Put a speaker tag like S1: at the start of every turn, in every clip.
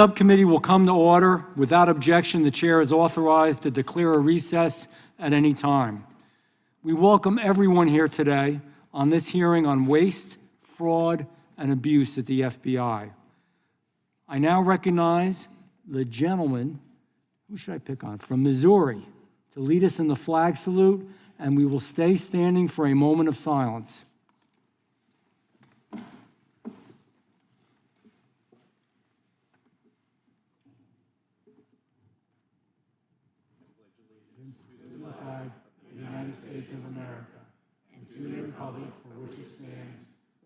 S1: Subcommittee will come to order. Without objection, the chair is authorized to declare a recess at any time. We welcome everyone here today on this hearing on waste, fraud, and abuse at the FBI. I now recognize the gentleman, who should I pick on, from Missouri, to lead us in the flag salute, and we will stay standing for a moment of silence.
S2: United States of America, and to the republic for which it stands,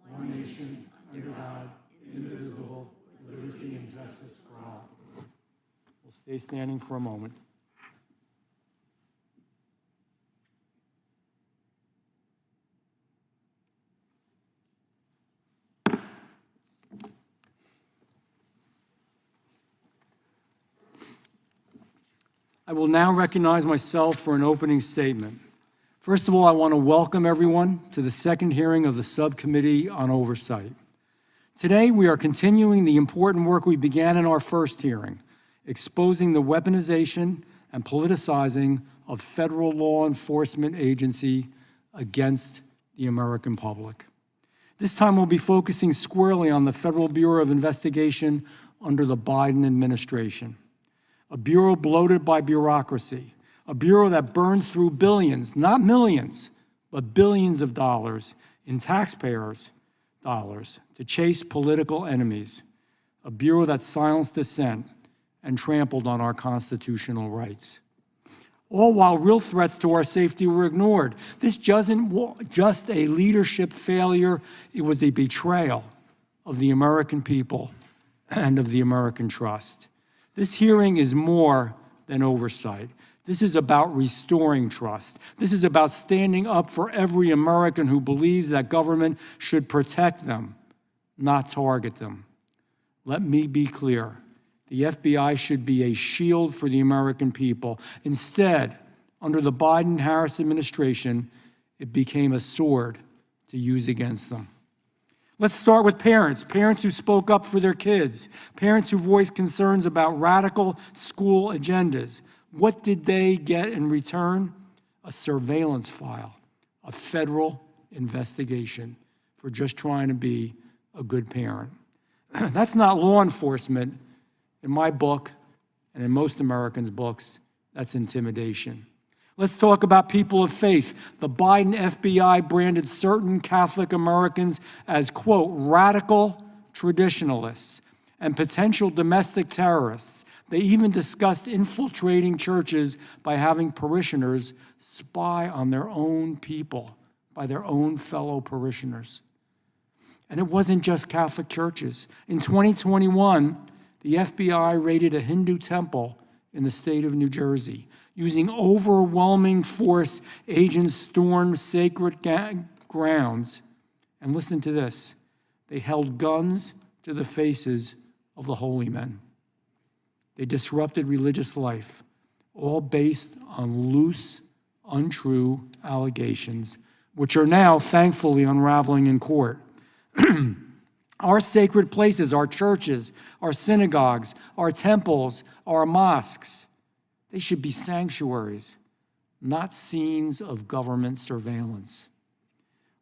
S2: one nation, under God, indivisible, with liberty and justice for all.
S1: We'll stay standing for a moment. I will now recognize myself for an opening statement. First of all, I want to welcome everyone to the second hearing of the Subcommittee on Oversight. Today, we are continuing the important work we began in our first hearing, exposing the weaponization and politicizing of federal law enforcement agency against the American public. This time, we'll be focusing squarely on the Federal Bureau of Investigation under the Biden administration. A bureau bloated by bureaucracy, a bureau that burned through billions, not millions, but billions of dollars in taxpayers' dollars to chase political enemies, a bureau that silenced dissent and trampled on our constitutional rights. All while real threats to our safety were ignored. This wasn't just a leadership failure, it was a betrayal of the American people and of the American trust. This hearing is more than oversight. This is about restoring trust. This is about standing up for every American who believes that government should protect them, not target them. Let me be clear. The FBI should be a shield for the American people. Instead, under the Biden-Harris administration, it became a sword to use against them. Let's start with parents who spoke up for their kids, parents who voiced concerns about radical school agendas. What did they get in return? A surveillance file, a federal investigation for just trying to be a good parent. That's not law enforcement. In my book, and in most Americans' books, that's intimidation. Let's talk about people of faith. The Biden FBI branded certain Catholic Americans as, quote, radical traditionalists and potential domestic terrorists. They even discussed infiltrating churches by having parishioners spy on their own people, by their own fellow parishioners. And it wasn't just Catholic churches. In 2021, the FBI raided a Hindu temple in the state of New Jersey. Using overwhelming force, agents stormed sacred grounds. And listen to this. They held guns to the faces of the holy men. They disrupted religious life, all based on loose, untrue allegations, which are now, thankfully, unraveling in court. Our sacred places, our churches, our synagogues, our temples, our mosques, they should be sanctuaries, not scenes of government surveillance.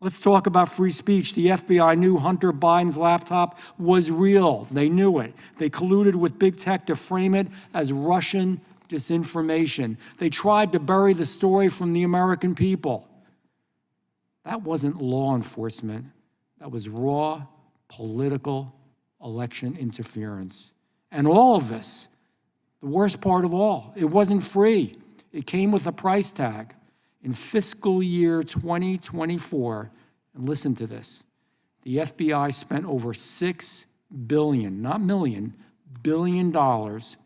S1: Let's talk about free speech. The FBI knew Hunter Biden's laptop was real. They knew it. They colluded with big tech to frame it as Russian disinformation. They tried to bury the story from the American people. That wasn't law enforcement. That was raw political election interference. And all of this, the worst part of all, it wasn't free. It came with a price tag. In fiscal year 2024, and listen to this, the FBI spent over $6 billion, not million, billion dollars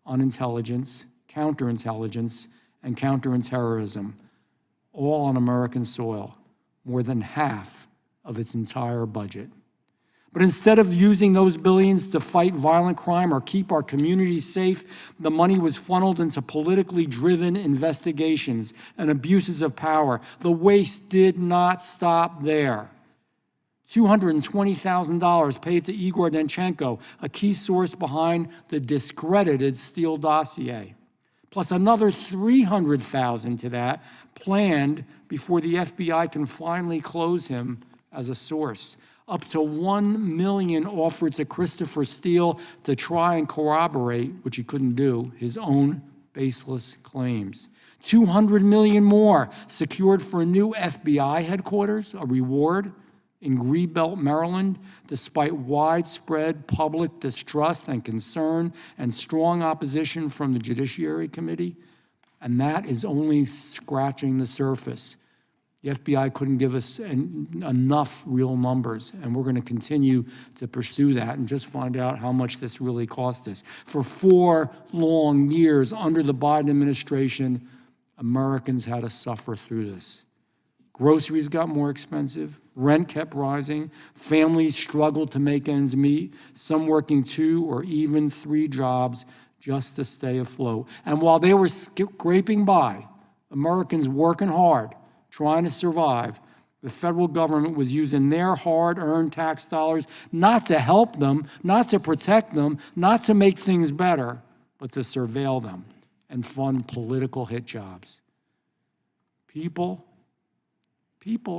S1: on intelligence, counterintelligence, and counterterrorism, all on American soil, more than half of its entire budget. But instead of using those billions to fight violent crime or keep our communities safe, the money was funneled into politically driven investigations and abuses of power. The waste did not stop there. $220,000 paid to Igor Danchenko, a key source behind the discredited Steele dossier, plus another $300,000 to that planned before the FBI can finally close him as a source. Up to $1 million offered to Christopher Steele to try and corroborate, which he couldn't do, his own baseless claims. $200 million more secured for a new FBI headquarters, a reward in Greenbelt, Maryland, despite widespread public distrust and concern and strong opposition from the Judiciary Committee. And that is only scratching the surface. The FBI couldn't give us enough real numbers, and we're going to continue to pursue that and just find out how much this really cost us. For 4 long years under the Biden administration, Americans had to suffer through this. Groceries got more expensive, rent kept rising, families struggled to make ends meet, some working 2 or even 3 jobs just to stay afloat. And while they were scraping by, Americans working hard, trying to survive, the federal government was using their hard-earned tax dollars not to help them, not to protect them, not to make things better, but to surveil them and fund political hit jobs. People,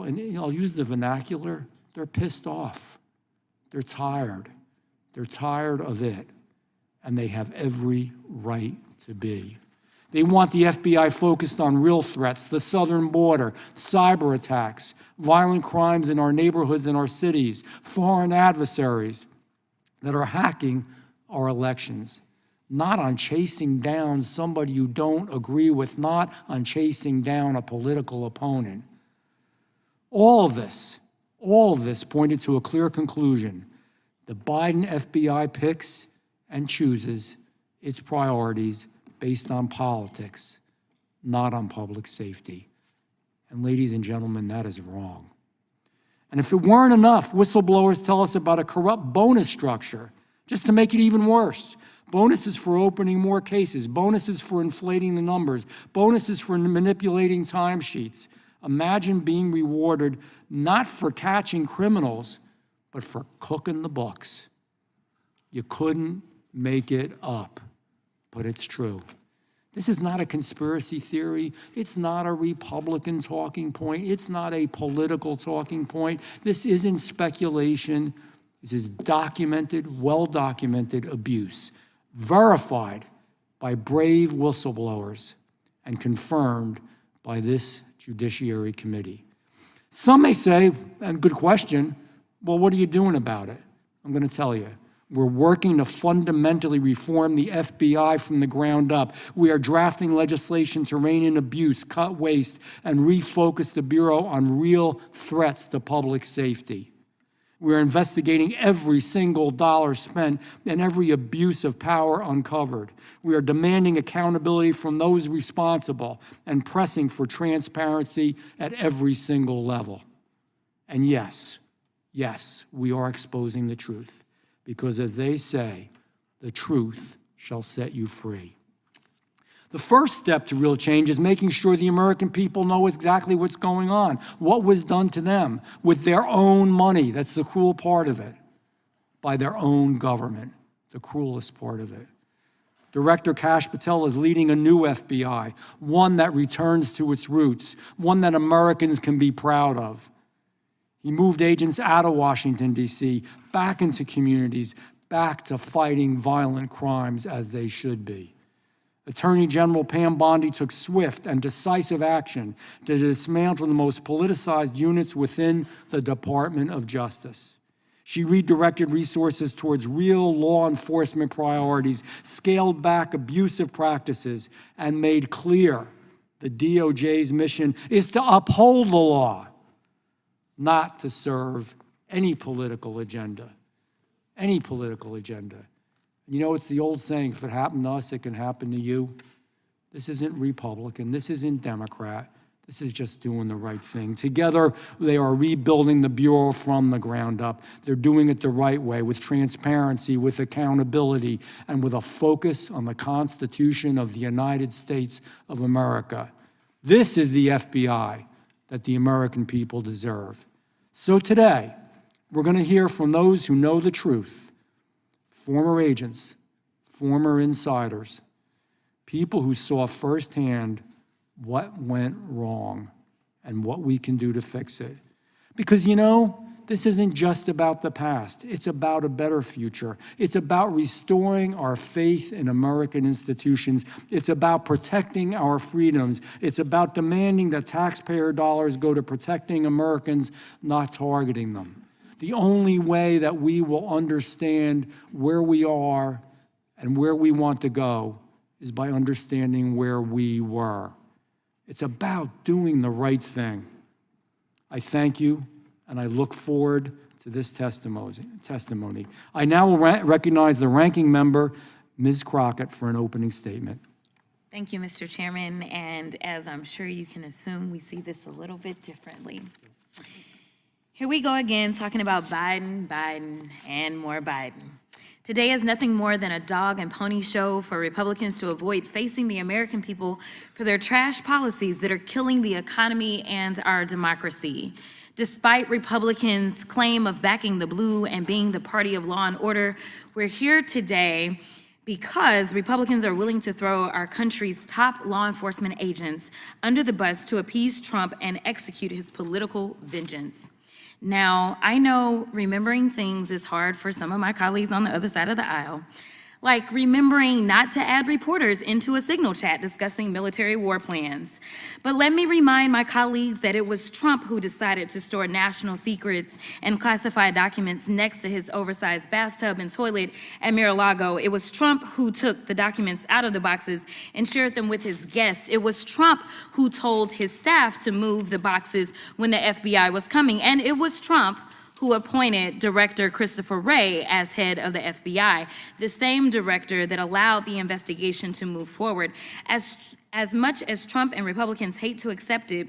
S1: and I'll use the vernacular, they're pissed off. They're tired. They're tired of it, and they have every right to be. They want the FBI focused on real threats, the southern border, cyber attacks, violent crimes in our neighborhoods and our cities, foreign adversaries that are hacking our elections. Not on chasing down somebody you don't agree with, not on chasing down a political opponent. All of this pointed to a clear conclusion. The Biden FBI picks and chooses its priorities based on politics, not on public safety. And ladies and gentlemen, that is wrong. And if it weren't enough, whistleblowers tell us about a corrupt bonus structure, just to make it even worse. Bonuses for opening more cases, bonuses for inflating the numbers, bonuses for manipulating timesheets. Imagine being rewarded not for catching criminals, but for cooking the books. You couldn't make it up, but it's true. This is not a conspiracy theory. It's not a Republican talking point. It's not a political talking point. This isn't speculation. This is documented, well-documented abuse, verified by brave whistleblowers and confirmed by this Judiciary Committee. Some may say, and good question, well, what are you doing about it? I'm going to tell you. We're working to fundamentally reform the FBI from the ground up. We are drafting legislation to rein in abuse, cut waste, and refocus the Bureau on real threats to public safety. We're investigating every single dollar spent and every abuse of power uncovered. We are demanding accountability from those responsible and pressing for transparency at every single level. And yes, we are exposing the truth. Because as they say, the truth shall set you free. The first step to real change is making sure the American people know exactly what's going on, what was done to them with their own money. That's the cruel part of it. By their own government, the cruelest part of it. Director Kash Patel is leading a new FBI, one that returns to its roots, one that Americans can be proud of. He moved agents out of Washington, D.C., back into communities, back to fighting violent crimes as they should be. Attorney General Pam Bondi took swift and decisive action to dismantle the most politicized units within the Department of Justice. She redirected resources towards real law enforcement priorities, scaled back abusive practices, and made clear the DOJ's mission is to uphold the law, not to serve any political agenda. Any political agenda. You know, it's the old saying, if it happened to us, it can happen to you. This isn't Republican. This isn't Democrat. This is just doing the right thing. Together, they are rebuilding the Bureau from the ground up. They're doing it the right way, with transparency, with accountability, and with a focus on the Constitution of the United States of America. This is the FBI that the American people deserve. So today, We're going to hear from those who know the truth, former agents, former insiders, people who saw firsthand what went wrong and what we can do to fix it. Because, this isn't just about the past. It's about a better future. It's about restoring our faith in American institutions. It's about protecting our freedoms. It's about demanding that taxpayer dollars go to protecting Americans, not targeting them. The only way that we will understand where we are and where we want to go is by understanding where we were. It's about doing the right thing. I thank you, and I look forward to this testimony. I now will recognize the ranking member, Ms. Crockett, for an opening statement.
S3: Thank you, Mr. Chairman, and as I'm sure you can assume, we see this a little bit differently. Here we go again, talking about Biden, and more Biden. Today is nothing more than a dog and pony show for Republicans to avoid facing the American people for their trash policies that are killing the economy and our democracy. Despite Republicans' claim of backing the blue and being the party of law and order, we're here today because Republicans are willing to throw our country's top law enforcement agents under the bus to appease Trump and execute his political vengeance. Now, I know remembering things is hard for some of my colleagues on the other side of the aisle, like remembering not to add reporters into a signal chat discussing military war plans. But let me remind my colleagues that it was Trump who decided to store national secrets and classified documents next to his oversized bathtub and toilet at Mar-a-Lago. It was Trump who took the documents out of the boxes and shared them with his guests. It was Trump who told his staff to move the boxes when the FBI was coming. And it was Trump who appointed Director Christopher Wray as head of the FBI, the same director that allowed the investigation to move forward. As much as Trump and Republicans hate to accept it,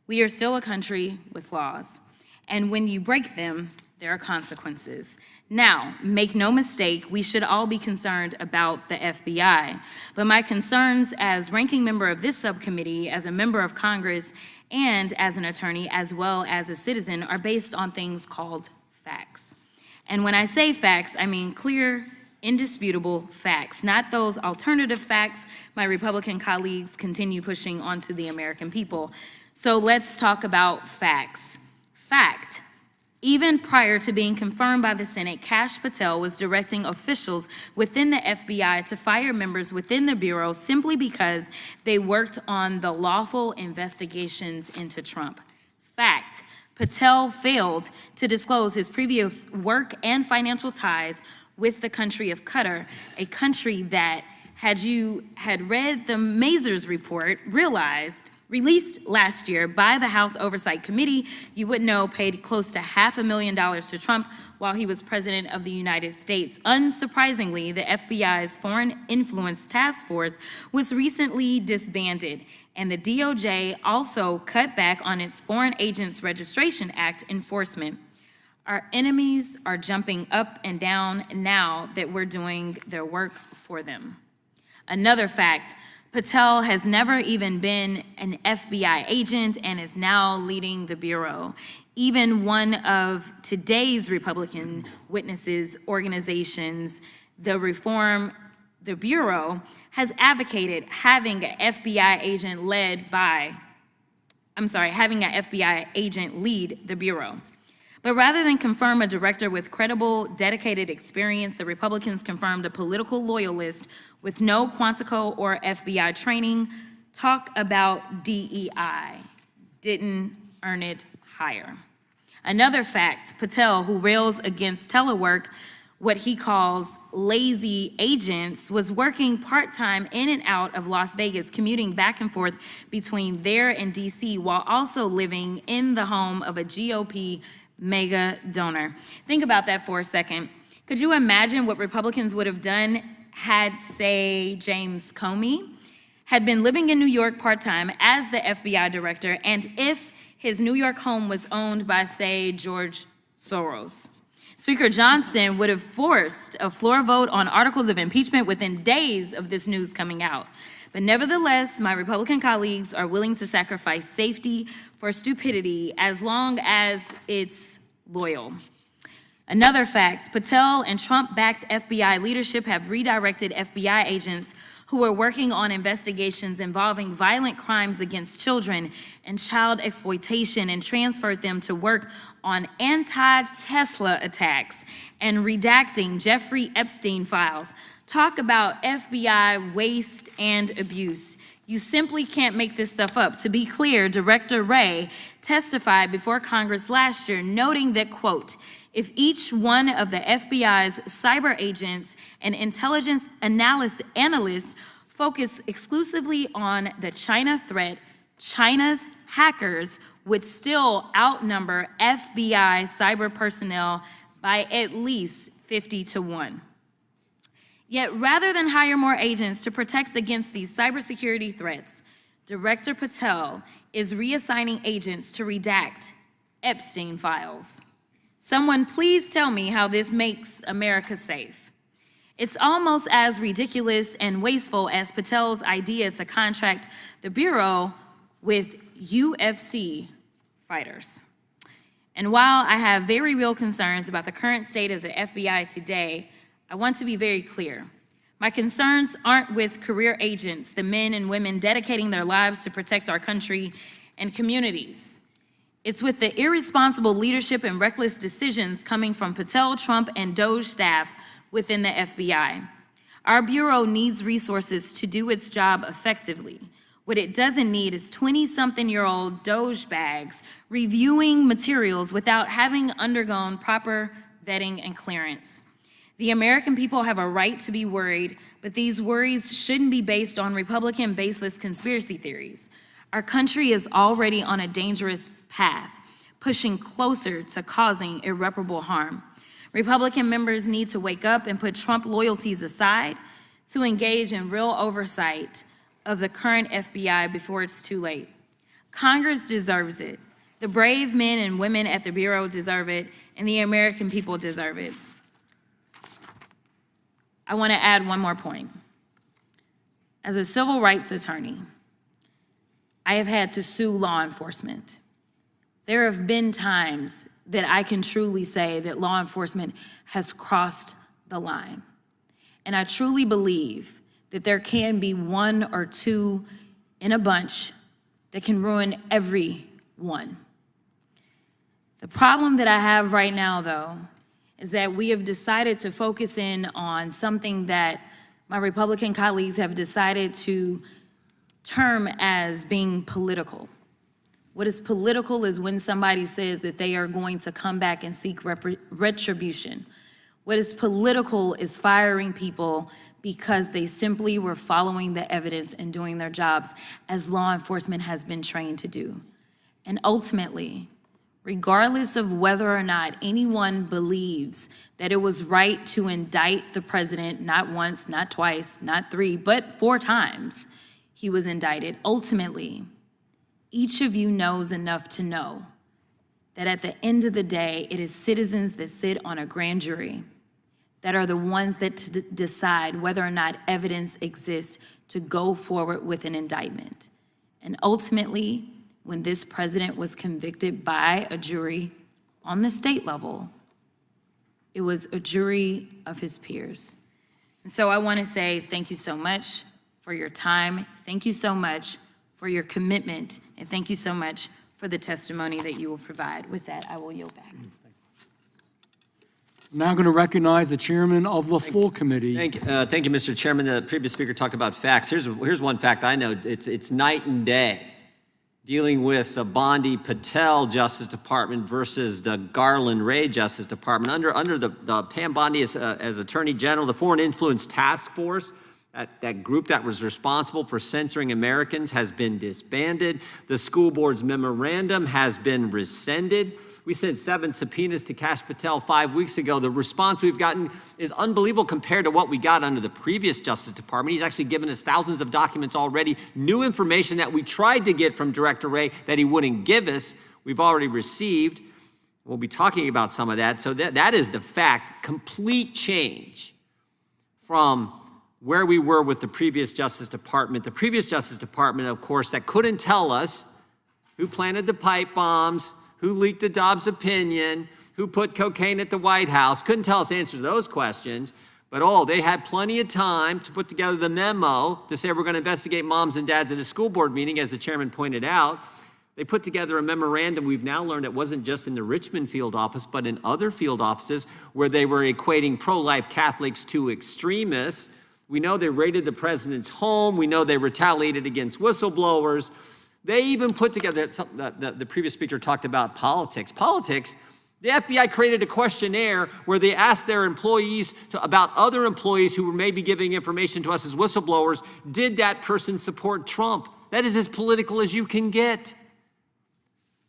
S3: we are still a country with laws. And when you break them, there are consequences. Now, make no mistake, we should all be concerned about the FBI. But my concerns as ranking member of this subcommittee, as a member of Congress, and as an attorney, as well as a citizen, are based on things called facts. And when I say facts, I mean clear, indisputable facts, not those alternative facts my Republican colleagues continue pushing onto the American people. So let's talk about facts. Fact. Even prior to being confirmed by the Senate, Kash Patel was directing officials within the FBI to fire members within the Bureau simply because they worked on the lawful investigations into Trump. Fact, Patel failed to disclose his previous work and financial ties with the country of Qatar, a country that, had you had read the Mazars report, released last year by the House Oversight Committee, you would know paid close to $500,000 to Trump while he was president of the United States. Unsurprisingly, the FBI's Foreign Influence Task Force was recently disbanded, and the DOJ also cut back on its Foreign Agents Registration Act enforcement. Our enemies are jumping up and down now that we're doing their work for them. Another fact, Patel has never even been an FBI agent and is now leading the Bureau. Even one of today's Republican witnesses organizations, the Bureau, has advocated having an FBI agent lead the Bureau. But rather than confirm a director with credible, dedicated experience, the Republicans confirmed a political loyalist with no Quantico or FBI training. Talk about DEI. Didn't earn it higher. Another fact, Patel, who rails against telework, what he calls lazy agents, was working part-time in and out of Las Vegas, commuting back and forth between there and DC, while also living in the home of a GOP mega donor. Think about that for a second. Could you imagine what Republicans would have done had, say, James Comey had been living in New York part-time as the FBI director, and if his New York home was owned by, say, George Soros? Speaker Johnson would have forced a floor vote on articles of impeachment within days of this news coming out. But nevertheless, my Republican colleagues are willing to sacrifice safety for stupidity as long as it's loyal. Another fact, Patel and Trump-backed FBI leadership have redirected FBI agents who were working on investigations involving violent crimes against children and child exploitation and transferred them to work on anti-Tesla attacks and redacting Jeffrey Epstein files. Talk about FBI waste and abuse. You simply can't make this stuff up. To be clear, Director Wray testified before Congress last year, noting that, quote, if each one of the FBI's cyber agents and intelligence analysts focus exclusively on the China threat, China's hackers would still outnumber FBI cyber personnel by at least 50-1. Yet rather than hire more agents to protect against these cybersecurity threats, Director Patel is reassigning agents to redact Epstein files. Someone please tell me how this makes America safe. It's almost as ridiculous and wasteful as Patel's idea to contract the Bureau with UFC fighters. And while I have very real concerns about the current state of the FBI today, I want to be very clear. My concerns aren't with career agents, the men and women dedicating their lives to protect our country and communities. It's with the irresponsible leadership and reckless decisions coming from Patel, Trump, and DOJ staff within the FBI. Our Bureau needs resources to do its job effectively. What it doesn't need is 20-something-year-old DOJ bags reviewing materials without having undergone proper vetting and clearance. The American people have a right to be worried, but these worries shouldn't be based on Republican baseless conspiracy theories. Our country is already on a dangerous path, pushing closer to causing irreparable harm. Republican members need to wake up and put Trump loyalties aside to engage in real oversight of the current FBI before it's too late. Congress deserves it. The brave men and women at the Bureau deserve it, and the American people deserve it. I want to add one more point. As a civil rights attorney, I have had to sue law enforcement. There have been times that I can truly say that law enforcement has crossed the line. And I truly believe that there can be one or two in a bunch that can ruin everyone. The problem that I have right now, though, is that we have decided to focus in on something that my Republican colleagues have decided to term as being political. What is political is when somebody says that they are going to come back and seek retribution. What is political is firing people because they simply were following the evidence and doing their jobs as law enforcement has been trained to do. And ultimately, regardless of whether or not anyone believes that it was right to indict the president, not once, not twice, not three, but 4 times he was indicted, ultimately, each of you knows enough to know that at the end of the day, it is citizens that sit on a grand jury that are the ones that decide whether or not evidence exists to go forward with an indictment. And ultimately, when this president was convicted by a jury on the state level, it was a jury of his peers. And so I want to say thank you so much for your time. Thank you so much for your commitment. And thank you so much for the testimony that you will provide. With that, I will yield back.
S1: I'm now going to recognize the chairman of the full committee.
S4: Thank you, Mr. Chairman. The previous speaker talked about facts. Here's one fact I know. It's night and day dealing with the Bondi Patel Justice Department versus the Garland Ray Justice Department. Under the Pam Bondi as Attorney General, the Foreign Influence Task Force, that group that was responsible for censoring Americans has been disbanded. The school board's memorandum has been rescinded. We sent 7 subpoenas to Kash Patel 5 weeks ago. The response we've gotten is unbelievable compared to what we got under the previous Justice Department. He's actually given us thousands of documents already, new information that we tried to get from Director Wray that he wouldn't give us, we've already received. We'll be talking about some of that. So that is the fact, complete change from where we were with the previous Justice Department. The previous Justice Department, of course, that couldn't tell us who planted the pipe bombs, who leaked the Dobbs opinion, who put cocaine at the White House. Couldn't tell us answers to those questions. But they had plenty of time to put together the memo to say we're going to investigate moms and dads at a school board meeting, as the chairman pointed out. They put together a memorandum. We've now learned it wasn't just in the Richmond field office, but in other field offices where they were equating pro-life Catholics to extremists. We know they raided the president's home. We know they retaliated against whistleblowers. They even put together, the previous speaker talked about politics. The FBI created a questionnaire where they asked their employees about other employees who were maybe giving information to us as whistleblowers. Did that person support Trump? That is as political as you can get.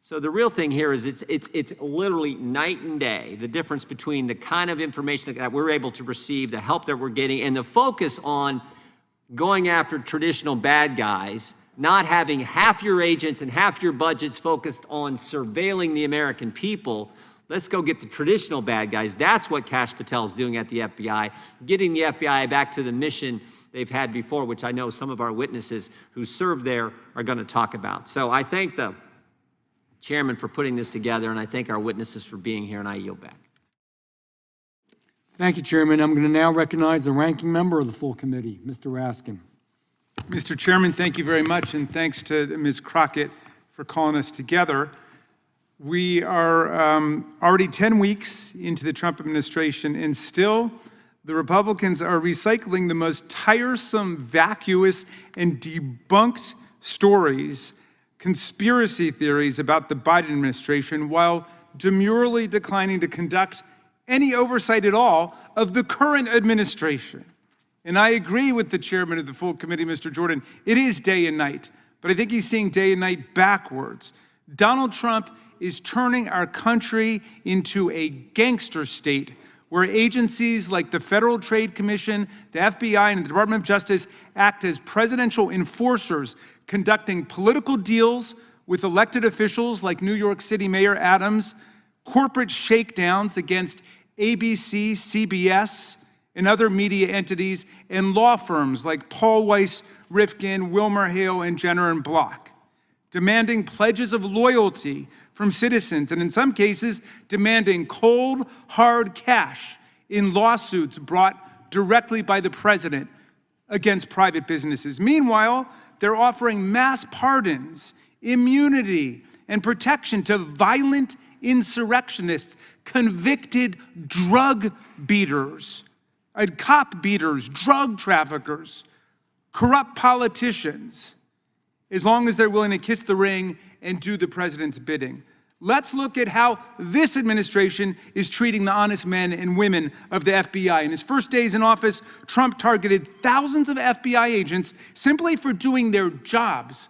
S4: So the real thing here is it's literally night and day, the difference between the kind of information that we're able to receive, the help that we're getting, and the focus on going after traditional bad guys, not having half your agents and half your budgets focused on surveilling the American people. Let's go get the traditional bad guys. That's what Kash Patel is doing at the FBI, getting the FBI back to the mission they've had before, which I know some of our witnesses who served there are going to talk about. So I thank the chairman for putting this together, and I thank our witnesses for being here, and I yield back.
S1: Thank you, Chairman. I'm going to now recognize the ranking member of the full committee, Mr. Raskin.
S5: Mr. Chairman, thank you very much, and thanks to Ms. Crockett for calling us together. We are already 10 weeks into the Trump administration, and still the Republicans are recycling the most tiresome, vacuous, and debunked stories, conspiracy theories about the Biden administration, while demurely declining to conduct any oversight at all of the current administration. And I agree with the chairman of the full committee, Mr. Jordan. It is day and night, but I think he's seeing day and night backwards. Donald Trump is turning our country into a gangster state where agencies like the Federal Trade Commission, the FBI, and the Department of Justice act as presidential enforcers, conducting political deals with elected officials like New York City Mayor Adams, corporate shakedowns against ABC, CBS, and other media entities, and law firms like Paul Weiss, Rifkin, Wilmer Hale, and Jenner and Block, demanding pledges of loyalty from citizens, and in some cases, demanding cold, hard cash in lawsuits brought directly by the president against private businesses. Meanwhile, they're offering mass pardons, immunity, and protection to violent insurrectionists, convicted drug beaters, cop beaters, drug traffickers, corrupt politicians, as long as they're willing to kiss the ring and do the president's bidding. Let's look at how this administration is treating the honest men and women of the FBI. In his first days in office, Trump targeted thousands of FBI agents simply for doing their jobs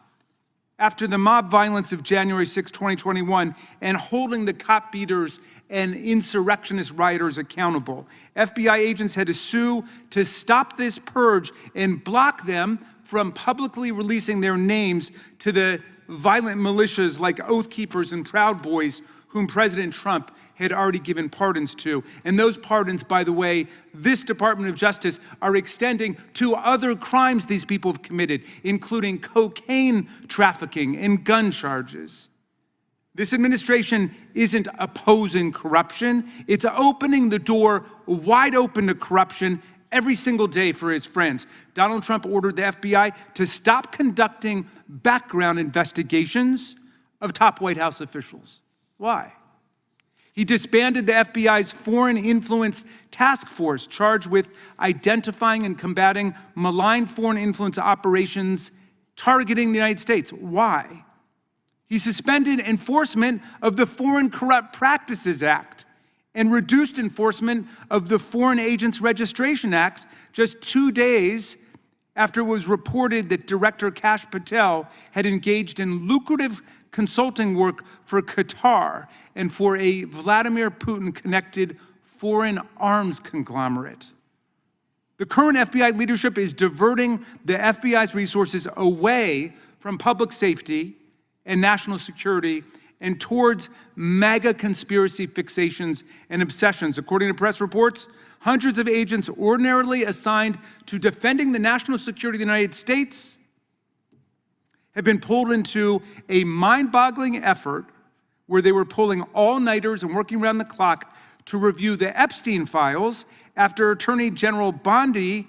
S5: after the mob violence of January 6, 2021, and holding the cop beaters and insurrectionist rioters accountable. FBI agents had to sue to stop this purge and block them from publicly releasing their names to the violent militias like Oath Keepers and Proud Boys, whom President Trump had already given pardons to. And those pardons, by the way, this Department of Justice are extending to other crimes these people have committed, including cocaine trafficking and gun charges. This administration isn't opposing corruption. It's opening the door wide open to corruption every single day for his friends. Donald Trump ordered the FBI to stop conducting background investigations of top White House officials. Why? He disbanded the FBI's Foreign Influence Task Force, charged with identifying and combating malign foreign influence operations targeting the United States. Why? He suspended enforcement of the Foreign Corrupt Practices Act and reduced enforcement of the Foreign Agents Registration Act just 2 days after it was reported that Director Kash Patel had engaged in lucrative consulting work for Qatar and for a Vladimir Putin-connected foreign arms conglomerate. The current FBI leadership is diverting the FBI's resources away from public safety and national security and towards MAGA conspiracy fixations and obsessions. According to press reports, hundreds of agents ordinarily assigned to defending the national security of the United States have been pulled into a mind-boggling effort where they were pulling all-nighters and working around the clock to review the Epstein files after Attorney General Bondi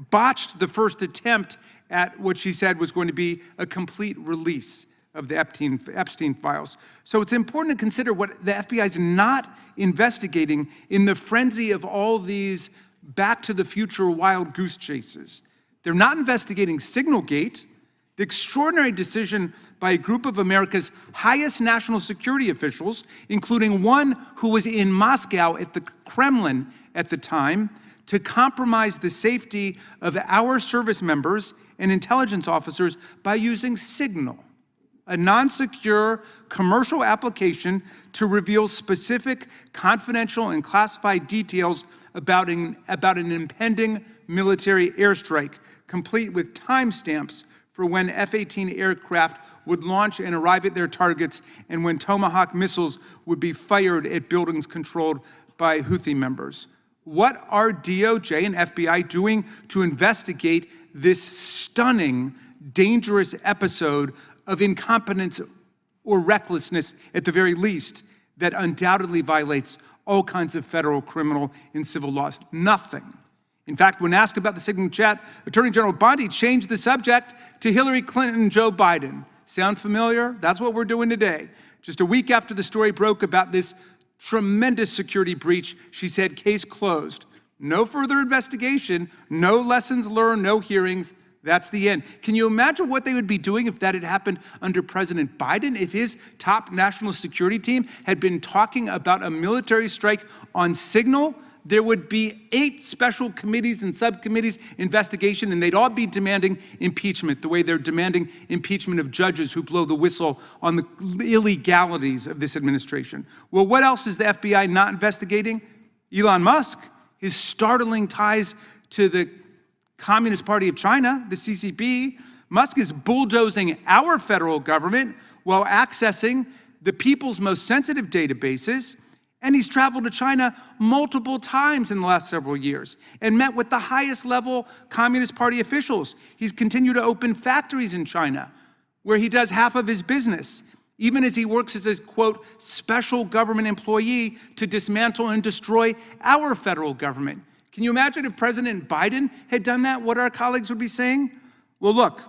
S5: botched the first attempt at what she said was going to be a complete release of the Epstein files. So it's important to consider what the FBI is not investigating in the frenzy of all these Back to the Future wild goose chases. They're not investigating Signalgate, the extraordinary decision by a group of America's highest national security officials, including one who was in Moscow at the Kremlin at the time, to compromise the safety of our service members and intelligence officers by using Signal, a non-secure commercial application to reveal specific, confidential, and classified details about an impending military airstrike, complete with timestamps for when F-18 aircraft would launch and arrive at their targets and when Tomahawk missiles would be fired at buildings controlled by Houthi members. What are DOJ and FBI doing to investigate this stunning, dangerous episode of incompetence or recklessness, at the very least, that undoubtedly violates all kinds of federal, criminal, and civil laws? Nothing. In fact, when asked about the Signal chat, Attorney General Bondi changed the subject to Hillary Clinton and Joe Biden. Sound familiar? That's what we're doing today. Just a week after the story broke about this tremendous security breach, she said, case closed. No further investigation, no lessons learned, no hearings. That's the end. Can you imagine what they would be doing if that had happened under President Biden? If his top national security team had been talking about a military strike on Signal, there would be 8 special committees and subcommittees investigation, and they'd all be demanding impeachment, the way they're demanding impeachment of judges who blow the whistle on the illegalities of this administration. Well, what else is the FBI not investigating? Elon Musk, his startling ties to the Communist Party of China, the CCP. Musk is bulldozing our federal government while accessing the people's most sensitive databases. And he's traveled to China multiple times in the last several years and met with the highest level Communist Party officials. He's continued to open factories in China where he does half of his business, even as he works as a, quote, special government employee to dismantle and destroy our federal government. Can you imagine if President Biden had done that, what our colleagues would be saying? Well, look,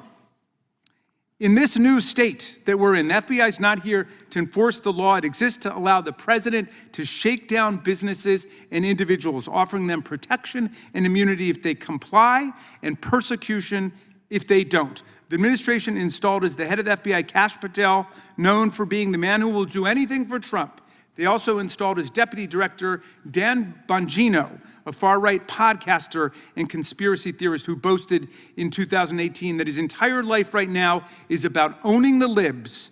S5: in this new state that we're in, the FBI is not here to enforce the law. It exists to allow the president to shake down businesses and individuals, offering them protection and immunity if they comply and persecution if they don't. The administration installed as the head of the FBI Kash Patel, known for being the man who will do anything for Trump. They also installed as deputy director Dan Bongino, a far-right podcaster and conspiracy theorist who boasted in 2018 that his entire life right now is about owning the libs.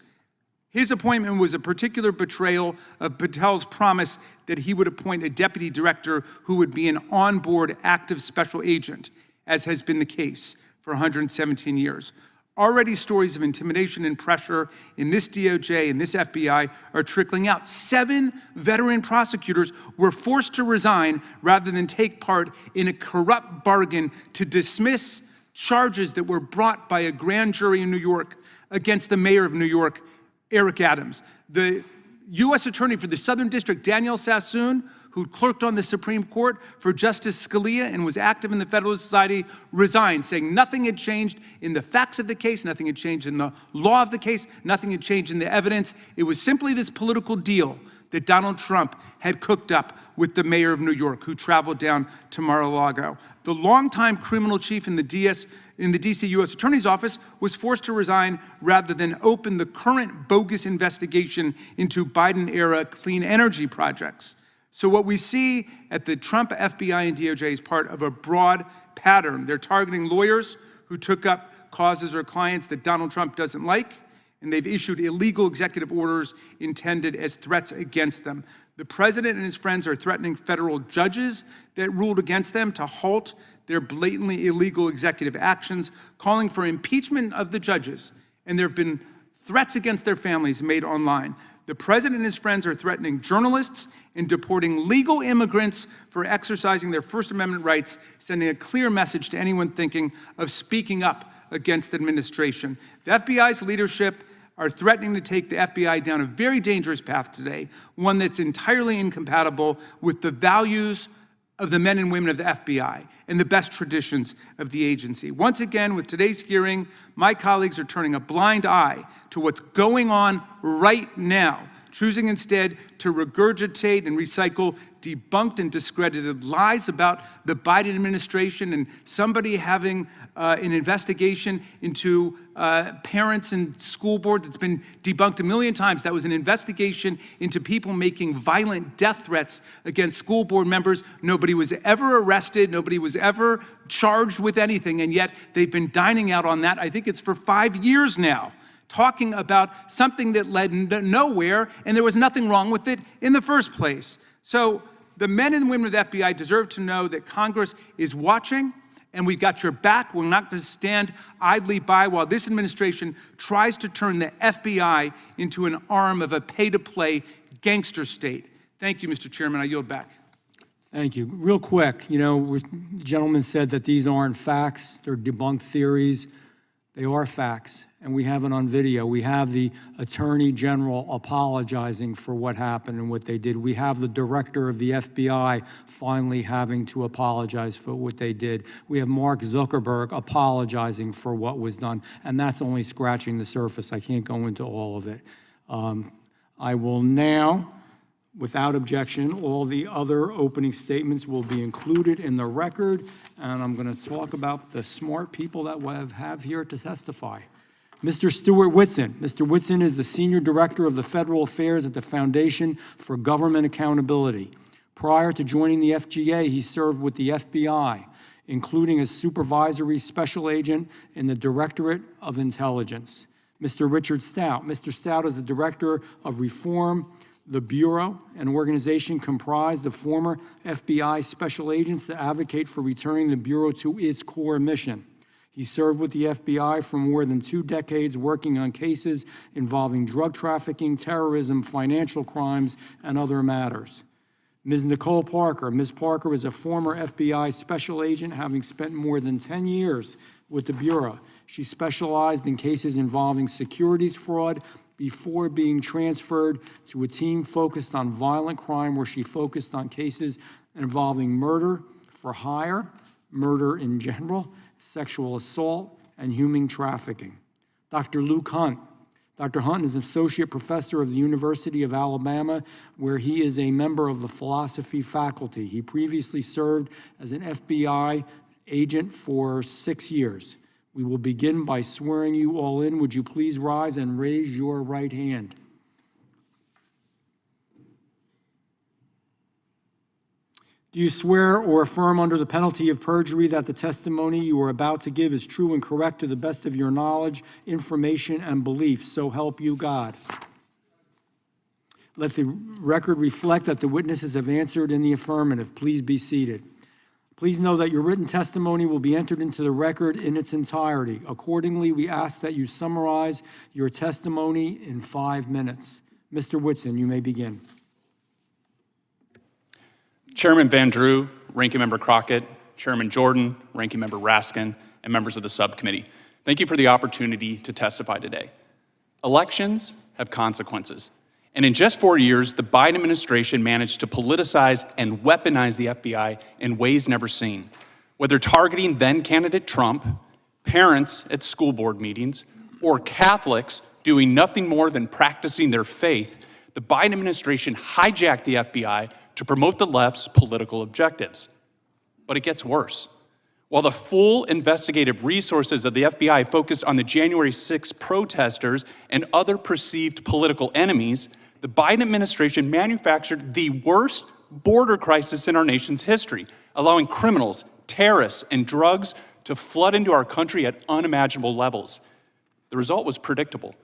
S5: His appointment was a particular betrayal of Patel's promise that he would appoint a deputy director who would be an onboard active special agent, as has been the case for 117 years. Already stories of intimidation and pressure in this DOJ and this FBI are trickling out. 7 veteran prosecutors were forced to resign rather than take part in a corrupt bargain to dismiss charges that were brought by a grand jury in New York against the mayor of New York, Eric Adams. The U.S. Attorney for the Southern District, Daniel Sassoon, who clerked on the Supreme Court for Justice Scalia and was active in the Federalist Society, resigned, saying nothing had changed in the facts of the case, nothing had changed in the law of the case, nothing had changed in the evidence. It was simply this political deal that Donald Trump had cooked up with the mayor of New York, who traveled down to Mar-a-Lago. The longtime criminal chief in the DC U.S. Attorney's Office was forced to resign rather than open the current bogus investigation into Biden-era clean energy projects. So what we see at the Trump FBI and DOJ is part of a broad pattern. They're targeting lawyers who took up causes or clients that Donald Trump doesn't like, and they've issued illegal executive orders intended as threats against them. The president and his friends are threatening federal judges that ruled against them to halt their blatantly illegal executive actions, calling for impeachment of the judges. And there have been threats against their families made online. The president and his friends are threatening journalists and deporting legal immigrants for exercising their First Amendment rights, sending a clear message to anyone thinking of speaking up against the administration. The FBI's leadership are threatening to take the FBI down a very dangerous path today, one that's entirely incompatible with the values of the men and women of the FBI and the best traditions of the agency. Once again, with today's hearing, my colleagues are turning a blind eye to what's going on right now, choosing instead to regurgitate and recycle debunked and discredited lies about the Biden administration and somebody having an investigation into parents and school board that's been debunked a million times. That was an investigation into people making violent death threats against school board members. Nobody was ever arrested. Nobody was ever charged with anything, and yet they've been dining out on that. I think it's for 5 years now, talking about something that led nowhere, and there was nothing wrong with it in the first place. So the men and women of the FBI deserve to know that Congress is watching, and we've got your back. We're not going to stand idly by while this administration tries to turn the FBI into an arm of a pay-to-play gangster state. Thank you, Mr. Chairman. I yield back.
S1: Thank you. Real quick, the gentleman said that these aren't facts, they're debunked theories. They are facts, and we have it on video. We have the Attorney General apologizing for what happened and what they did. We have the Director of the FBI finally having to apologize for what they did. We have Mark Zuckerberg apologizing for what was done, and that's only scratching the surface. I can't go into all of it. I will now, without objection, all the other opening statements will be included in the record, and I'm going to talk about the smart people that we have here to testify. Mr. Stewart Whitson. Mr. Whitson is the Senior Director of the Federal Affairs at the Foundation for Government Accountability. Prior to joining the FGA, he served with the FBI, including as Supervisory Special Agent in the Directorate of Intelligence. Mr. Richard Stout. Mr. Stout is the Director of Reform, the Bureau, an organization comprised of former FBI special agents that advocate for returning the Bureau to its core mission. He served with the FBI for more than 2 decades, working on cases involving drug trafficking, terrorism, financial crimes, and other matters. Ms. Nicole Parker. Ms. Parker is a former FBI special agent, having spent more than 10 years with the Bureau. She specialized in cases involving securities fraud, before being transferred to a team focused on violent crime, where she focused on cases involving murder for hire, murder in general, sexual assault, and human trafficking. Dr. Luke Hunt. Dr. Hunt is Associate Professor of the University of Alabama, where he is a member of the philosophy faculty. He previously served as an FBI agent for 6 years. We will begin by swearing you all in. Would you please rise and raise your right hand? Do you swear or affirm under the penalty of perjury that the testimony you are about to give is true and correct to the best of your knowledge, information, and belief? So help you God. Let the record reflect that the witnesses have answered in the affirmative. Please be seated. Please know that your written testimony will be entered into the record in its entirety. Accordingly, we ask that you summarize your testimony in 5 minutes. Mr. Whitson, you may begin.
S2: Chairman Van Drew, Ranking Member Crockett, Chairman Jordan, Ranking Member Raskin, and members of the subcommittee, thank you for the opportunity to testify today. Elections have consequences. And in just 4 years, the Biden administration managed to politicize and weaponize the FBI in ways never seen. Whether targeting then-candidate Trump, parents at school board meetings, or Catholics doing nothing more than practicing their faith, the Biden administration hijacked the FBI to promote the left's political objectives. But it gets worse. While the full investigative resources of the FBI focused on the January 6th protesters and other perceived political enemies, the Biden administration manufactured the worst border crisis in our nation's history, allowing criminals, terrorists, and drugs to flood into our country at unimaginable levels. The result was predictable: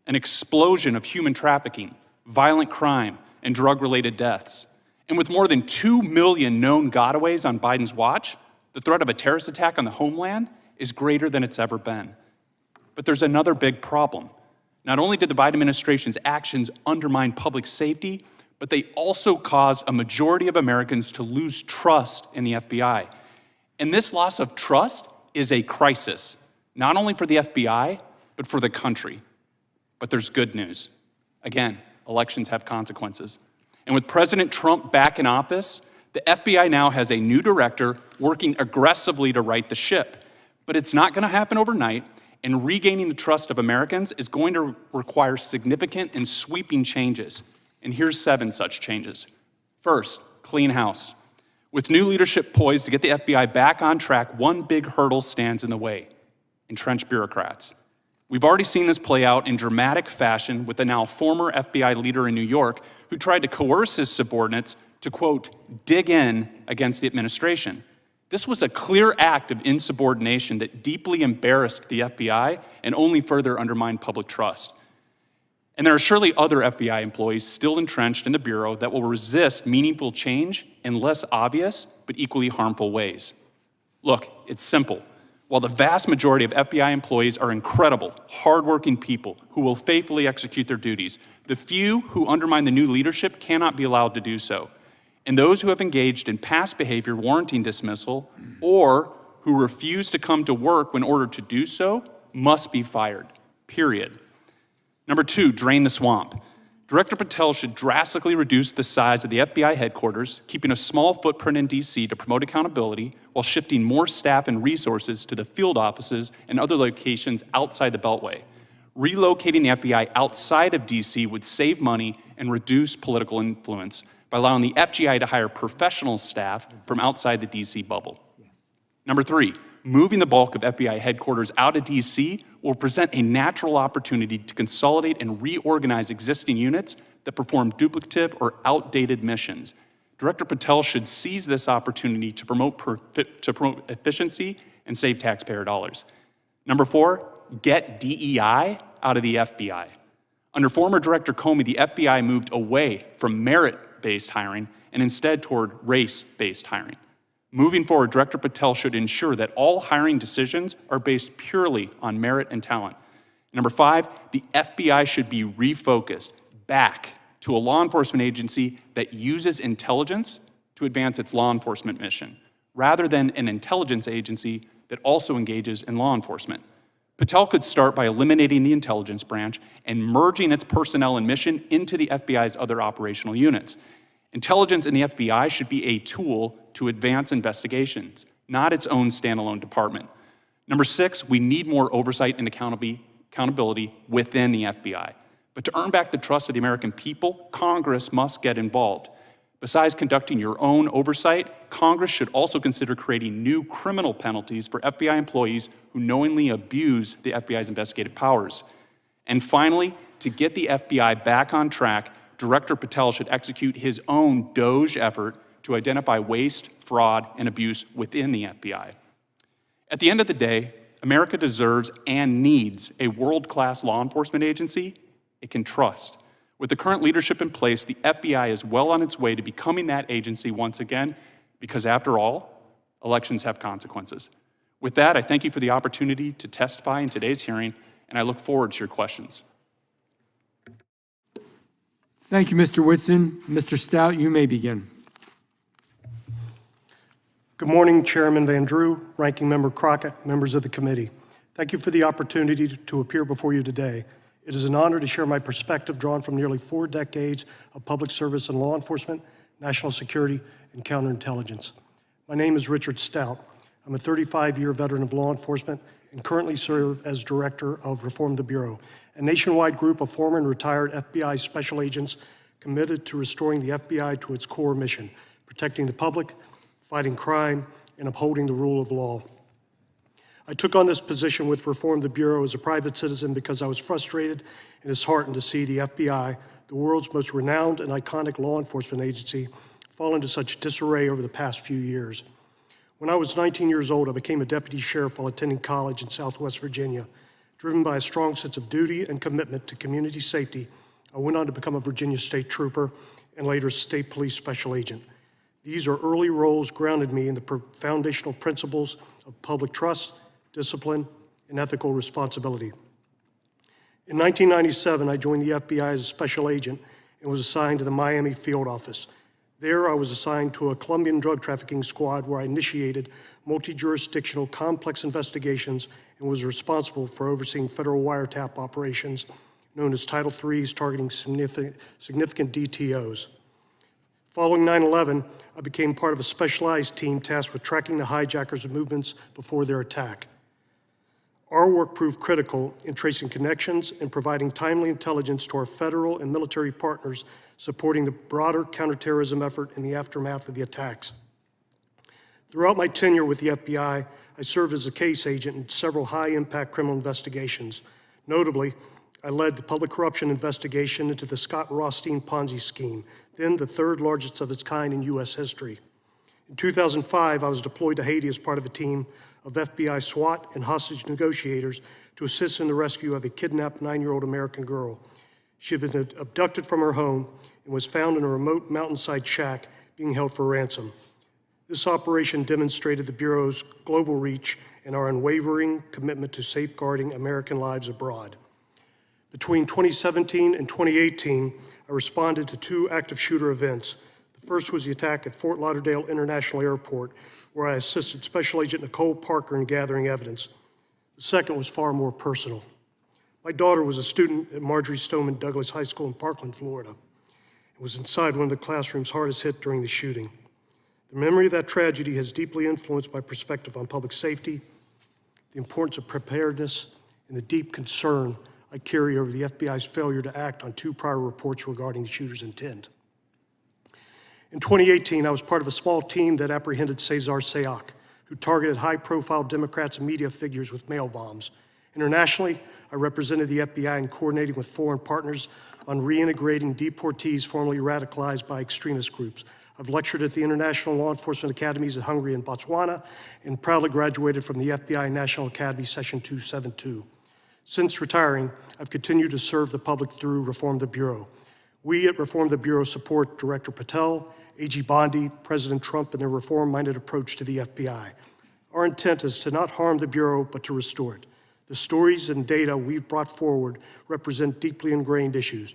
S2: an explosion of human trafficking, violent crime, and drug-related deaths. And with more than 2 million known gotaways on Biden's watch, the threat of a terrorist attack on the homeland is greater than it's ever been. But there's another big problem. Not only did the Biden administration's actions undermine public safety, but they also caused a majority of Americans to lose trust in the FBI. And this loss of trust is a crisis, not only for the FBI, but for the country. But there's good news. Again, elections have consequences. And with President Trump back in office, the FBI now has a new director working aggressively to right the ship. But it's not going to happen overnight, and regaining the trust of Americans is going to require significant and sweeping changes. And here's 7 such changes. First, clean house. With new leadership poised to get the FBI back on track, one big hurdle stands in the way: entrenched bureaucrats. We've already seen this play out in dramatic fashion with the now former FBI leader in New York who tried to coerce his subordinates to, quote, dig in against the administration. This was a clear act of insubordination that deeply embarrassed the FBI and only further undermined public trust. And there are surely other FBI employees still entrenched in the Bureau that will resist meaningful change in less obvious but equally harmful ways. Look, it's simple. While the vast majority of FBI employees are incredible, hardworking people who will faithfully execute their duties, the few who undermine the new leadership cannot be allowed to do so. And those who have engaged in past behavior warranting dismissal or who refuse to come to work when ordered to do so must be fired, period. Number 2, drain the swamp. Director Patel should drastically reduce the size of the FBI headquarters, keeping a small footprint in DC to promote accountability while shifting more staff and resources to the field offices and other locations outside the Beltway. Relocating the FBI outside of DC would save money and reduce political influence by allowing the FGI to hire professional staff from outside the DC bubble. Number 3, moving the bulk of FBI headquarters out of DC will present a natural opportunity to consolidate and reorganize existing units that perform duplicative or outdated missions. Director Patel should seize this opportunity to promote efficiency and save taxpayer dollars. Number 4, get DEI out of the FBI. Under former Director Comey, the FBI moved away from merit-based hiring and instead toward race-based hiring. Moving forward, Director Patel should ensure that all hiring decisions are based purely on merit and talent. Number 5, the FBI should be refocused back to a law enforcement agency that uses intelligence to advance its law enforcement mission, rather than an intelligence agency that also engages in law enforcement. Patel could start by eliminating the intelligence branch and merging its personnel and mission into the FBI's other operational units. Intelligence in the FBI should be a tool to advance investigations, not its own standalone department. Number 6, we need more oversight and accountability within the FBI. But to earn back the trust of the American people, Congress must get involved. Besides conducting your own oversight, Congress should also consider creating new criminal penalties for FBI employees who knowingly abuse the FBI's investigative powers. And finally, to get the FBI back on track, Director Patel should execute his own DOGE effort to identify waste, fraud, and abuse within the FBI. At the end of the day, America deserves and needs a world-class law enforcement agency it can trust. With the current leadership in place, the FBI is well on its way to becoming that agency once again, because after all, elections have consequences. With that, I thank you for the opportunity to testify in today's hearing, and I look forward to your questions.
S1: Thank you, Mr. Whitson. Mr. Stout, you may begin.
S6: Good morning, Chairman Van Drew, Ranking Member Crockett, members of the committee. Thank you for the opportunity to appear before you today. It is an honor to share my perspective drawn from nearly 4 decades of public service in law enforcement, national security, and counterintelligence. My name is Richard Stout. I'm a 35-year veteran of law enforcement and currently serve as Director of Reform the Bureau, a nationwide group of former and retired FBI special agents committed to restoring the FBI to its core mission, protecting the public, fighting crime, and upholding the rule of law. I took on this position with Reform the Bureau as a private citizen because I was frustrated and disheartened to see the FBI, the world's most renowned and iconic law enforcement agency, fall into such disarray over the past few years. When I was 19 years old, I became a deputy sheriff while attending college in Southwest Virginia. Driven by a strong sense of duty and commitment to community safety, I went on to become a Virginia State Trooper and later State Police Special Agent. These are early roles grounded me in the foundational principles of public trust, discipline, and ethical responsibility. In 1997, I joined the FBI as a special agent and was assigned to the Miami field office. There, I was assigned to a Colombian drug trafficking squad where I initiated multi-jurisdictional complex investigations and was responsible for overseeing federal wiretap operations, known as Title III's, targeting significant DTOs. Following 9/11, I became part of a specialized team tasked with tracking the hijackers' movements before their attack. Our work proved critical in tracing connections and providing timely intelligence to our federal and military partners supporting the broader counterterrorism effort in the aftermath of the attacks. Throughout my tenure with the FBI, I served as a case agent in several high-impact criminal investigations. Notably, I led the public corruption investigation into the Scott Rothstein Ponzi scheme, then the third largest of its kind in U.S. history. In 2005, I was deployed to Haiti as part of a team of FBI SWAT and hostage negotiators to assist in the rescue of a kidnapped 9-year-old American girl. She had been abducted from her home and was found in a remote mountainside shack being held for ransom. This operation demonstrated the Bureau's global reach and our unwavering commitment to safeguarding American lives abroad. Between 2017 and 2018, I responded to 2 active shooter events. The first was the attack at Fort Lauderdale International Airport, where I assisted Special Agent Nicole Parker in gathering evidence. The second was far more personal. My daughter was a student at Marjorie Stoneman Douglas High School in Parkland, Florida, and was inside one of the classrooms hardest hit during the shooting. The memory of that tragedy has deeply influenced my perspective on public safety, the importance of preparedness, and the deep concern I carry over the FBI's failure to act on 2 prior reports regarding the shooter's intent. In 2018, I was part of a small team that apprehended Cesar Sayoc, who targeted high-profile Democrats and media figures with mail bombs. Internationally, I represented the FBI in coordinating with foreign partners on reintegrating deportees formerly radicalized by extremist groups. I've lectured at the International Law Enforcement Academies in Hungary and Botswana, and proudly graduated from the FBI National Academy Session 272. Since retiring, I've continued to serve the public through Reform the Bureau. We at Reform the Bureau support Director Patel, AG Bondi, President Trump, and their reform-minded approach to the FBI. Our intent is to not harm the Bureau, but to restore it. The stories and data we've brought forward represent deeply ingrained issues,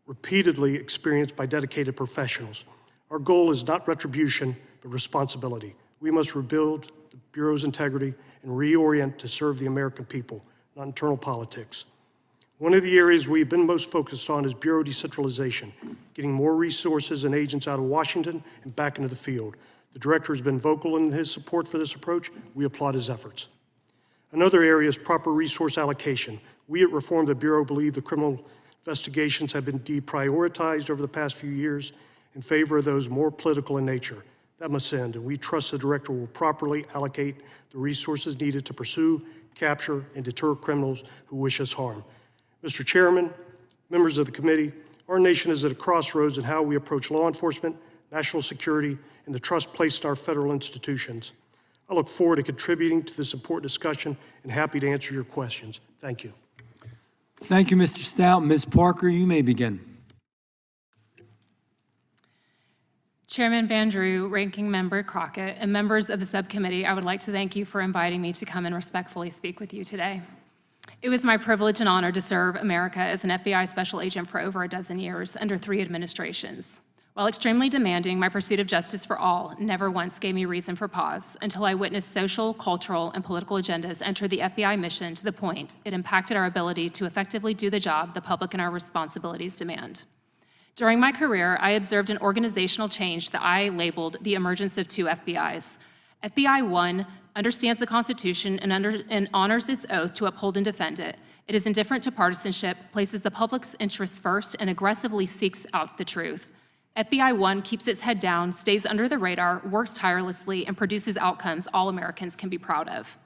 S6: repeatedly experienced by dedicated professionals. Our goal is not retribution, but responsibility. We must rebuild the Bureau's integrity and reorient to serve the American people, not internal politics. One of the areas we've been most focused on is Bureau decentralization, getting more resources and agents out of Washington and back into the field. The Director has been vocal in his support for this approach. We applaud his efforts. Another area is proper resource allocation. We at Reform the Bureau believe the criminal investigations have been deprioritized over the past few years in favor of those more political in nature. That must end, and we trust the Director will properly allocate the resources needed to pursue, capture, and deter criminals who wish us harm. Mr. Chairman, members of the committee, our nation is at a crossroads in how we approach law enforcement, national security, and the trust placed in our federal institutions. I look forward to contributing to this important discussion and happy to answer your questions. Thank you.
S1: Thank you, Mr. Stout. Ms. Parker, you may begin.
S7: Chairman Van Drew, Ranking Member Crockett, and members of the subcommittee, I would like to thank you for inviting me to come and respectfully speak with you today. It was my privilege and honor to serve America as an FBI special agent for over a dozen years under 3 administrations. While extremely demanding, my pursuit of justice for all never once gave me reason for pause until I witnessed social, cultural, and political agendas enter the FBI mission to the point it impacted our ability to effectively do the job the public and our responsibilities demand. During my career, I observed an organizational change that I labeled the emergence of 2 FBIs. FBI 1 understands the Constitution and honors its oath to uphold and defend it. It is indifferent to partisanship, places the public's interests first, and aggressively seeks out the truth. FBI 1 keeps its head down, stays under the radar, works tirelessly, and produces outcomes all Americans can be proud of.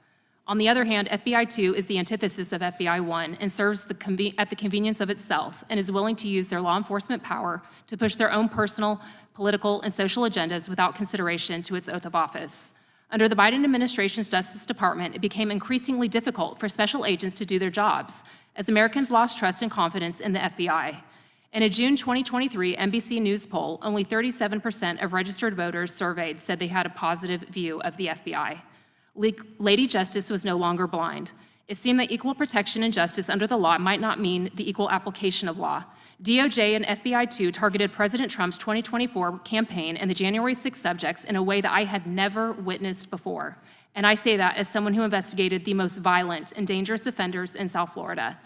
S7: On the other hand, FBI 2 is the antithesis of FBI 1 and serves at the convenience of itself and is willing to use their law enforcement power to push their own personal, political, and social agendas without consideration to its oath of office. Under the Biden administration's Justice Department, it became increasingly difficult for special agents to do their jobs as Americans lost trust and confidence in the FBI. In a June 2023 NBC News poll, only 37% of registered voters surveyed said they had a positive view of the FBI. Lady Justice was no longer blind. It seemed that equal protection and justice under the law might not mean the equal application of law. DOJ and FBI 2 targeted President Trump's 2024 campaign and the January 6 subjects in a way that I had never witnessed before. And I say that as someone who investigated the most violent and dangerous offenders in South Florida.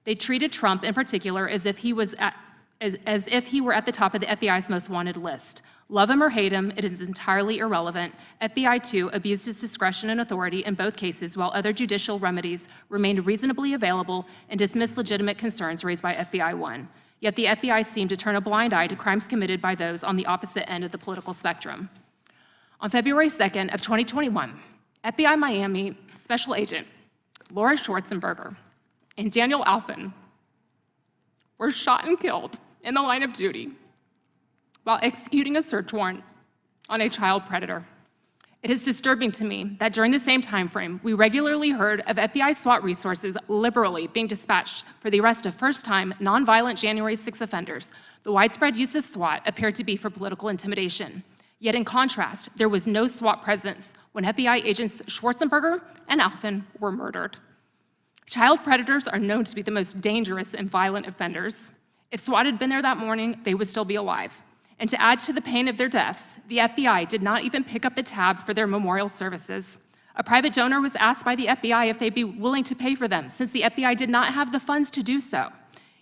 S7: They treated Trump in particular as if he were at the top of the FBI's most wanted list. Love him or hate him, it is entirely irrelevant. FBI 2 abused its discretion and authority in both cases, while other judicial remedies remained reasonably available and dismissed legitimate concerns raised by FBI 1. Yet the FBI seemed to turn a blind eye to crimes committed by those on the opposite end of the political spectrum. On February 2nd of 2021, FBI Miami Special Agent Laura Schwarzenberger and Daniel Alphen were shot and killed in the line of duty while executing a search warrant on a child predator. It is disturbing to me that during the same time frame, we regularly heard of FBI SWAT resources liberally being dispatched for the arrest of first-time, nonviolent January 6 offenders. The widespread use of SWAT appeared to be for political intimidation. Yet in contrast, there was no SWAT presence when FBI agents Schwarzenberger and Alphen were murdered. Child predators are known to be the most dangerous and violent offenders. If SWAT had been there that morning, they would still be alive. And to add to the pain of their deaths, the FBI did not even pick up the tab for their memorial services. A private donor was asked by the FBI if they'd be willing to pay for them, since the FBI did not have the funds to do so.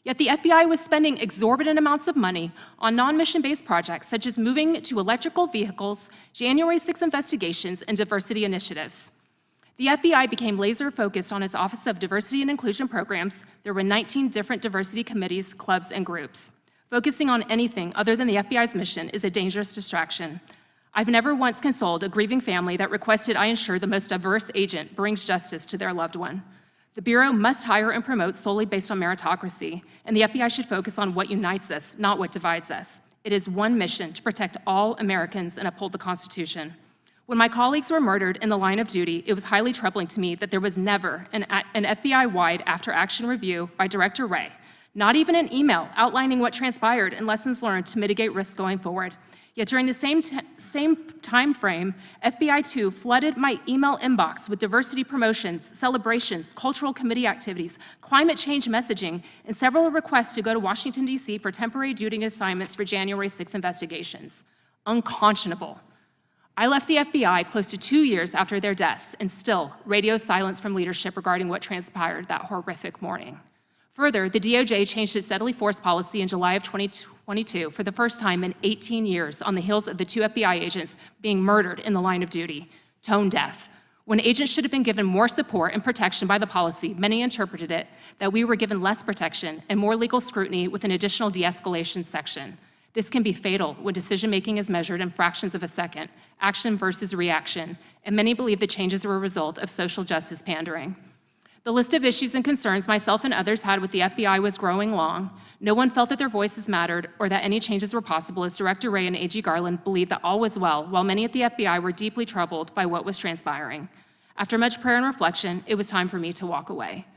S7: Yet the FBI was spending exorbitant amounts of money on non-mission-based projects, such as moving to electrical vehicles, January 6 investigations, and diversity initiatives. The FBI became laser-focused on its Office of Diversity and Inclusion Programs. There were 19 different diversity committees, clubs, and groups. Focusing on anything other than the FBI's mission is a dangerous distraction. I've never once consoled a grieving family that requested I ensure the most diverse agent brings justice to their loved one. The Bureau must hire and promote solely based on meritocracy, and the FBI should focus on what unites us, not what divides us. It is one mission to protect all Americans and uphold the Constitution. When my colleagues were murdered in the line of duty, it was highly troubling to me that there was never an FBI-wide after-action review by Director Wray, not even an email outlining what transpired and lessons learned to mitigate risks going forward. Yet during the same time frame, FBI 2 flooded my email inbox with diversity promotions, celebrations, cultural committee activities, climate change messaging, and several requests to go to Washington, D.C. for temporary duty assignments for January 6 investigations. Unconscionable. I left the FBI close to 2 years after their deaths, and still radio silence from leadership regarding what transpired that horrific morning. Further, the DOJ changed its deadly force policy in July of 2022 for the first time in 18 years on the heels of the 2 FBI agents being murdered in the line of duty. Tone deaf. When agents should have been given more support and protection by the policy, many interpreted it that we were given less protection and more legal scrutiny with an additional de-escalation section. This can be fatal when decision-making is measured in fractions of a second, action versus reaction, and many believe the changes were a result of social justice pandering. The list of issues and concerns myself and others had with the FBI was growing long. No one felt that their voices mattered or that any changes were possible, as Director Wray and AG Garland believed that all was well, while many at the FBI were deeply troubled by what was transpiring. After much prayer and reflection, it was time for me to walk away.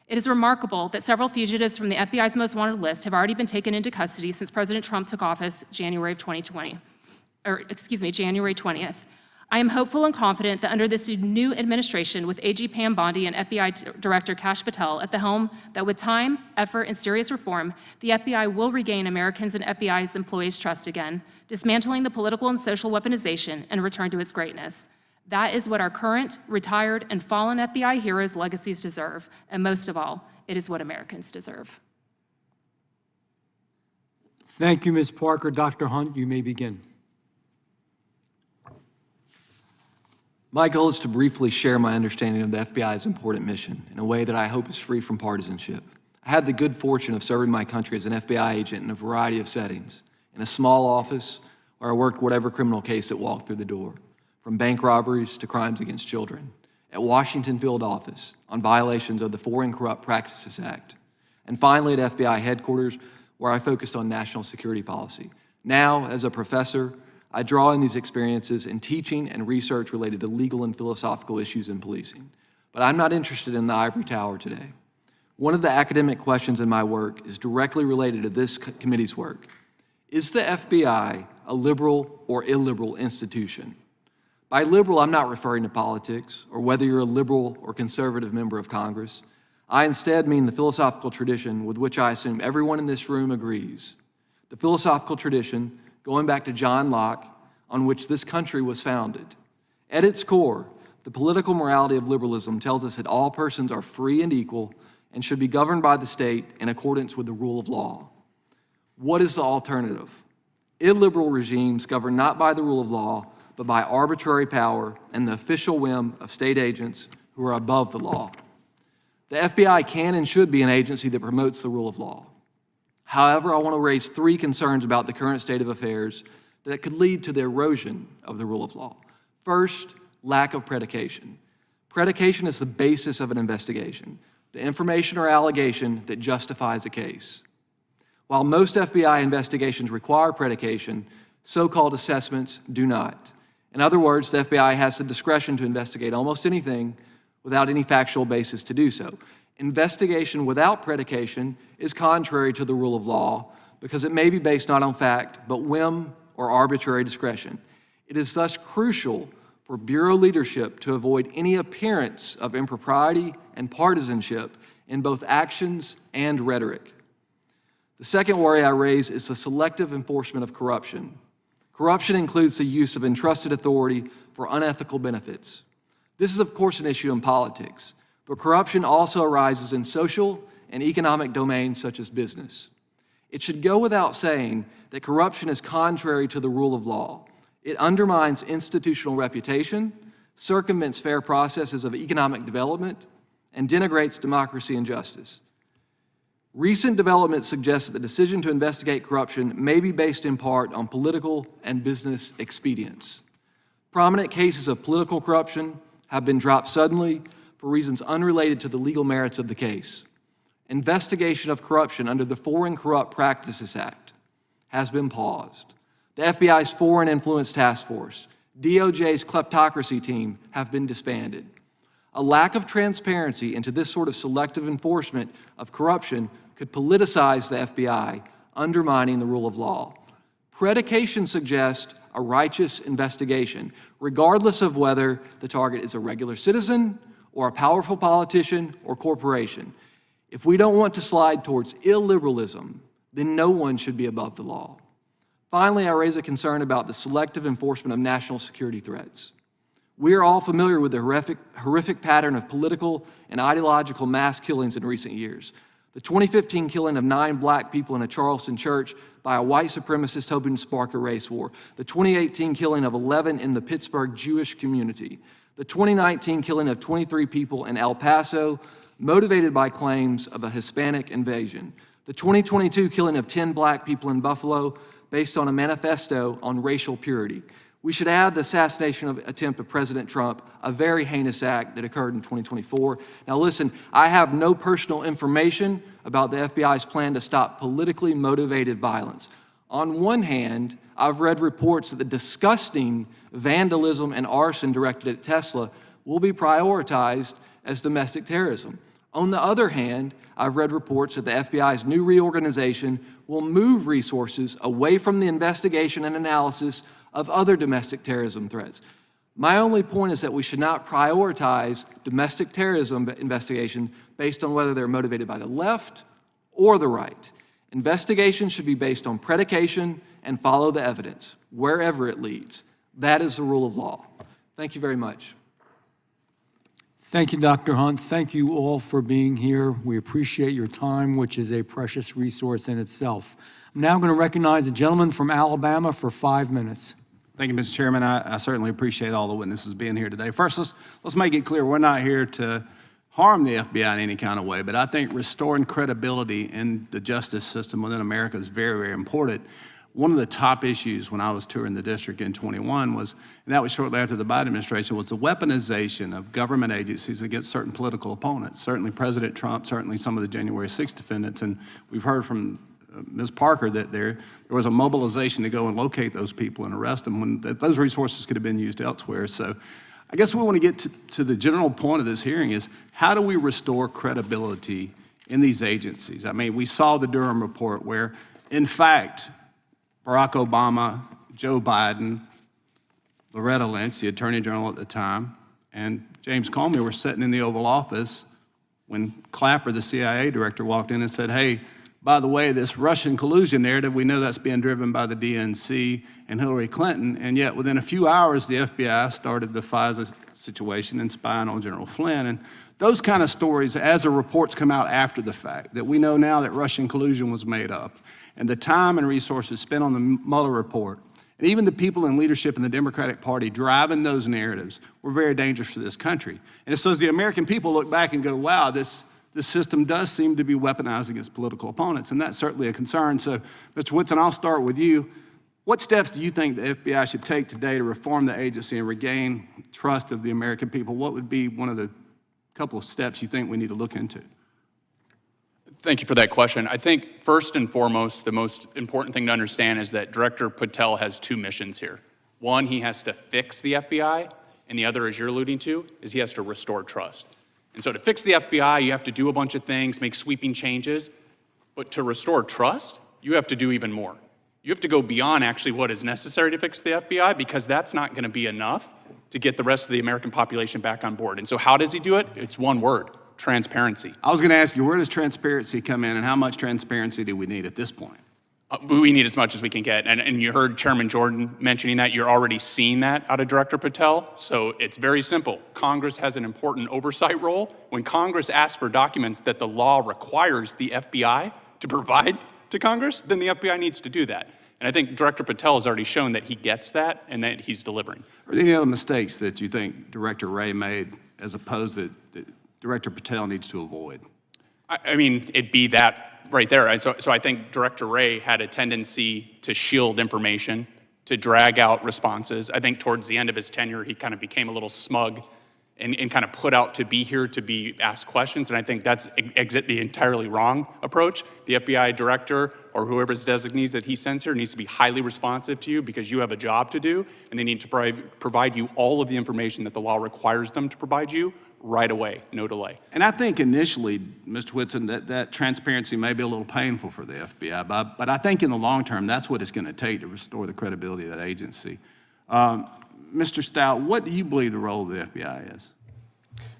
S7: It is remarkable that several fugitives from the FBI's most wanted list have already been taken into custody since President Trump took office January 20th. I am hopeful and confident that under this new administration with AG Pam Bondi and FBI Director Kash Patel at the helm, that with time, effort, and serious reform, the FBI will regain Americans and FBI's employees' trust again, dismantling the political and social weaponization and return to its greatness. That is what our current, retired, and fallen FBI heroes' legacies deserve, and most of all, it is what Americans deserve.
S1: Thank you, Ms. Parker. Dr. Hunt, you may begin.
S8: My goal is to briefly share my understanding of the FBI's important mission in a way that I hope is free from partisanship. I had the good fortune of serving my country as an FBI agent in a variety of settings, in a small office where I worked whatever criminal case that walked through the door, from bank robberies to crimes against children, at Washington Field Office on violations of the Foreign Corrupt Practices Act, and finally at FBI headquarters where I focused on national security policy. Now, as a professor, I draw on these experiences in teaching and research related to legal and philosophical issues in policing. But I'm not interested in the ivory tower today. One of the academic questions in my work is directly related to this committee's work. Is the FBI a liberal or illiberal institution? By liberal, I'm not referring to politics or whether you're a liberal or conservative member of Congress. I instead mean the philosophical tradition with which I assume everyone in this room agrees. The philosophical tradition going back to John Locke, on which this country was founded. At its core, the political morality of liberalism tells us that all persons are free and equal and should be governed by the state in accordance with the rule of law. What is the alternative? Illiberal regimes governed not by the rule of law, but by arbitrary power and the official whim of state agents who are above the law. The FBI can and should be an agency that promotes the rule of law. However, I want to raise 3 concerns about the current state of affairs that could lead to the erosion of the rule of law. First, lack of predication. Predication is the basis of an investigation, the information or allegation that justifies a case. While most FBI investigations require predication, so-called assessments do not. In other words, the FBI has the discretion to investigate almost anything without any factual basis to do so. Investigation without predication is contrary to the rule of law because it may be based not on fact, but whim or arbitrary discretion. It is thus crucial for Bureau leadership to avoid any appearance of impropriety and partisanship in both actions and rhetoric. The second worry I raise is the selective enforcement of corruption. Corruption includes the use of entrusted authority for unethical benefits. This is, of course, an issue in politics, but corruption also arises in social and economic domains such as business. It should go without saying that corruption is contrary to the rule of law. It undermines institutional reputation, circumvents fair processes of economic development, and denigrates democracy and justice. Recent developments suggest that the decision to investigate corruption may be based in part on political and business expedience. Prominent cases of political corruption have been dropped suddenly for reasons unrelated to the legal merits of the case. Investigation of corruption under the Foreign Corrupt Practices Act has been paused. The FBI's Foreign Influence Task Force, DOJ's kleptocracy team have been disbanded. A lack of transparency into this sort of selective enforcement of corruption could politicize the FBI, undermining the rule of law. Predication suggests a righteous investigation, regardless of whether the target is a regular citizen or a powerful politician or corporation. If we don't want to slide towards illiberalism, then no one should be above the law. Finally, I raise a concern about the selective enforcement of national security threats. We are all familiar with the horrific pattern of political and ideological mass killings in recent years. The 2015 killing of 9 black people in a Charleston church by a white supremacist hoping to spark a race war. The 2018 killing of 11 in the Pittsburgh Jewish community. The 2019 killing of 23 people in El Paso, motivated by claims of a Hispanic invasion. The 2022 killing of 10 black people in Buffalo based on a manifesto on racial purity. We should add the assassination attempt of President Trump, a very heinous act that occurred in 2024. Now listen, I have no personal information about the FBI's plan to stop politically motivated violence. On one hand, I've read reports that the disgusting vandalism and arson directed at Tesla will be prioritized as domestic terrorism. On the other hand, I've read reports that the FBI's new reorganization will move resources away from the investigation and analysis of other domestic terrorism threats. My only point is that we should not prioritize domestic terrorism investigation based on whether they're motivated by the left or the right. Investigations should be based on predication and follow the evidence, wherever it leads. That is the rule of law. Thank you very much.
S1: Thank you, Dr. Hunt. Thank you all for being here. We appreciate your time, which is a precious resource in itself. I'm now going to recognize the gentleman from Alabama for 5 minutes.
S9: Thank you, Mr. Chairman. I certainly appreciate all the witnesses being here today. First, let's make it clear, we're not here to harm the FBI in any kind of way, but I think restoring credibility in the justice system within America is very, very important. One of the top issues when I was touring the district in 21 was, and that was shortly after the Biden administration, was the weaponization of government agencies against certain political opponents. Certainly President Trump, certainly some of the January 6th defendants, and we've heard from Ms. Parker that there was a mobilization to go and locate those people and arrest them when those resources could have been used elsewhere. So I guess we want to get to the general point of this hearing is how do we restore credibility in these agencies? I mean, we saw the Durham report where, in fact, Barack Obama, Joe Biden, Loretta Lynch, the Attorney General at the time, and James Comey were sitting in the Oval Office when Clapper, the CIA director, walked in and said, hey, by the way, this Russian collusion narrative, we know that's being driven by the DNC and Hillary Clinton, and yet within a few hours, the FBI started the FISA situation and spying on General Flynn. And Those kind of stories, as the reports come out after the fact, that we know now that Russian collusion was made up, and the time and resources spent on the Mueller report, and even the people in leadership in the Democratic Party driving those narratives were very dangerous for this country. And so as the American people look back and go, wow, this system does seem to be weaponized against political opponents, and that's certainly a concern. So, Mr. Whitson, I'll start with you. What steps do you think the FBI should take today to reform the agency and regain trust of the American people? What would be one of the couple of steps you think we need to look into?
S2: Thank you for that question. I think first and foremost, the most important thing to understand is that Director Patel has two missions here. One, he has to fix the FBI, and the other, as you're alluding to, is he has to restore trust. And so to fix the FBI, you have to do a bunch of things, make sweeping changes, but to restore trust, you have to do even more. You have to go beyond actually what is necessary to fix the FBI, because that's not going to be enough to get the rest of the American population back on board. And so how does he do it? It's one word: transparency.
S9: I was going to ask you, where does transparency come in, and how much transparency do we need at this point?
S2: We need as much as we can get. And you heard Chairman Jordan mentioning that. You're already seeing that out of Director Patel. So it's very simple. Congress has an important oversight role. When Congress asks for documents that the law requires the FBI to provide to Congress, then the FBI needs to do that. And I think Director Patel has already shown that he gets that and that he's delivering.
S9: Are there any other mistakes that you think Director Wray made as opposed that Director Patel needs to avoid?
S2: I mean, it'd be that right there. So I think Director Wray had a tendency to shield information, to drag out responses. I think towards the end of his tenure, he kind of became a little smug and kind of put out to be here to be asked questions. And I think that's the entirely wrong approach. The FBI director or whoever's designees that he sends here needs to be highly responsive to you, because you have a job to do, and they need to provide you all of the information that the law requires them to provide you right away, no delay.
S9: And I think initially, Mr. Whitson, that transparency may be a little painful for the FBI, but I think in the long term, that's what it's going to take to restore the credibility of that agency. Mr. Stout, what do you believe the role of the FBI is?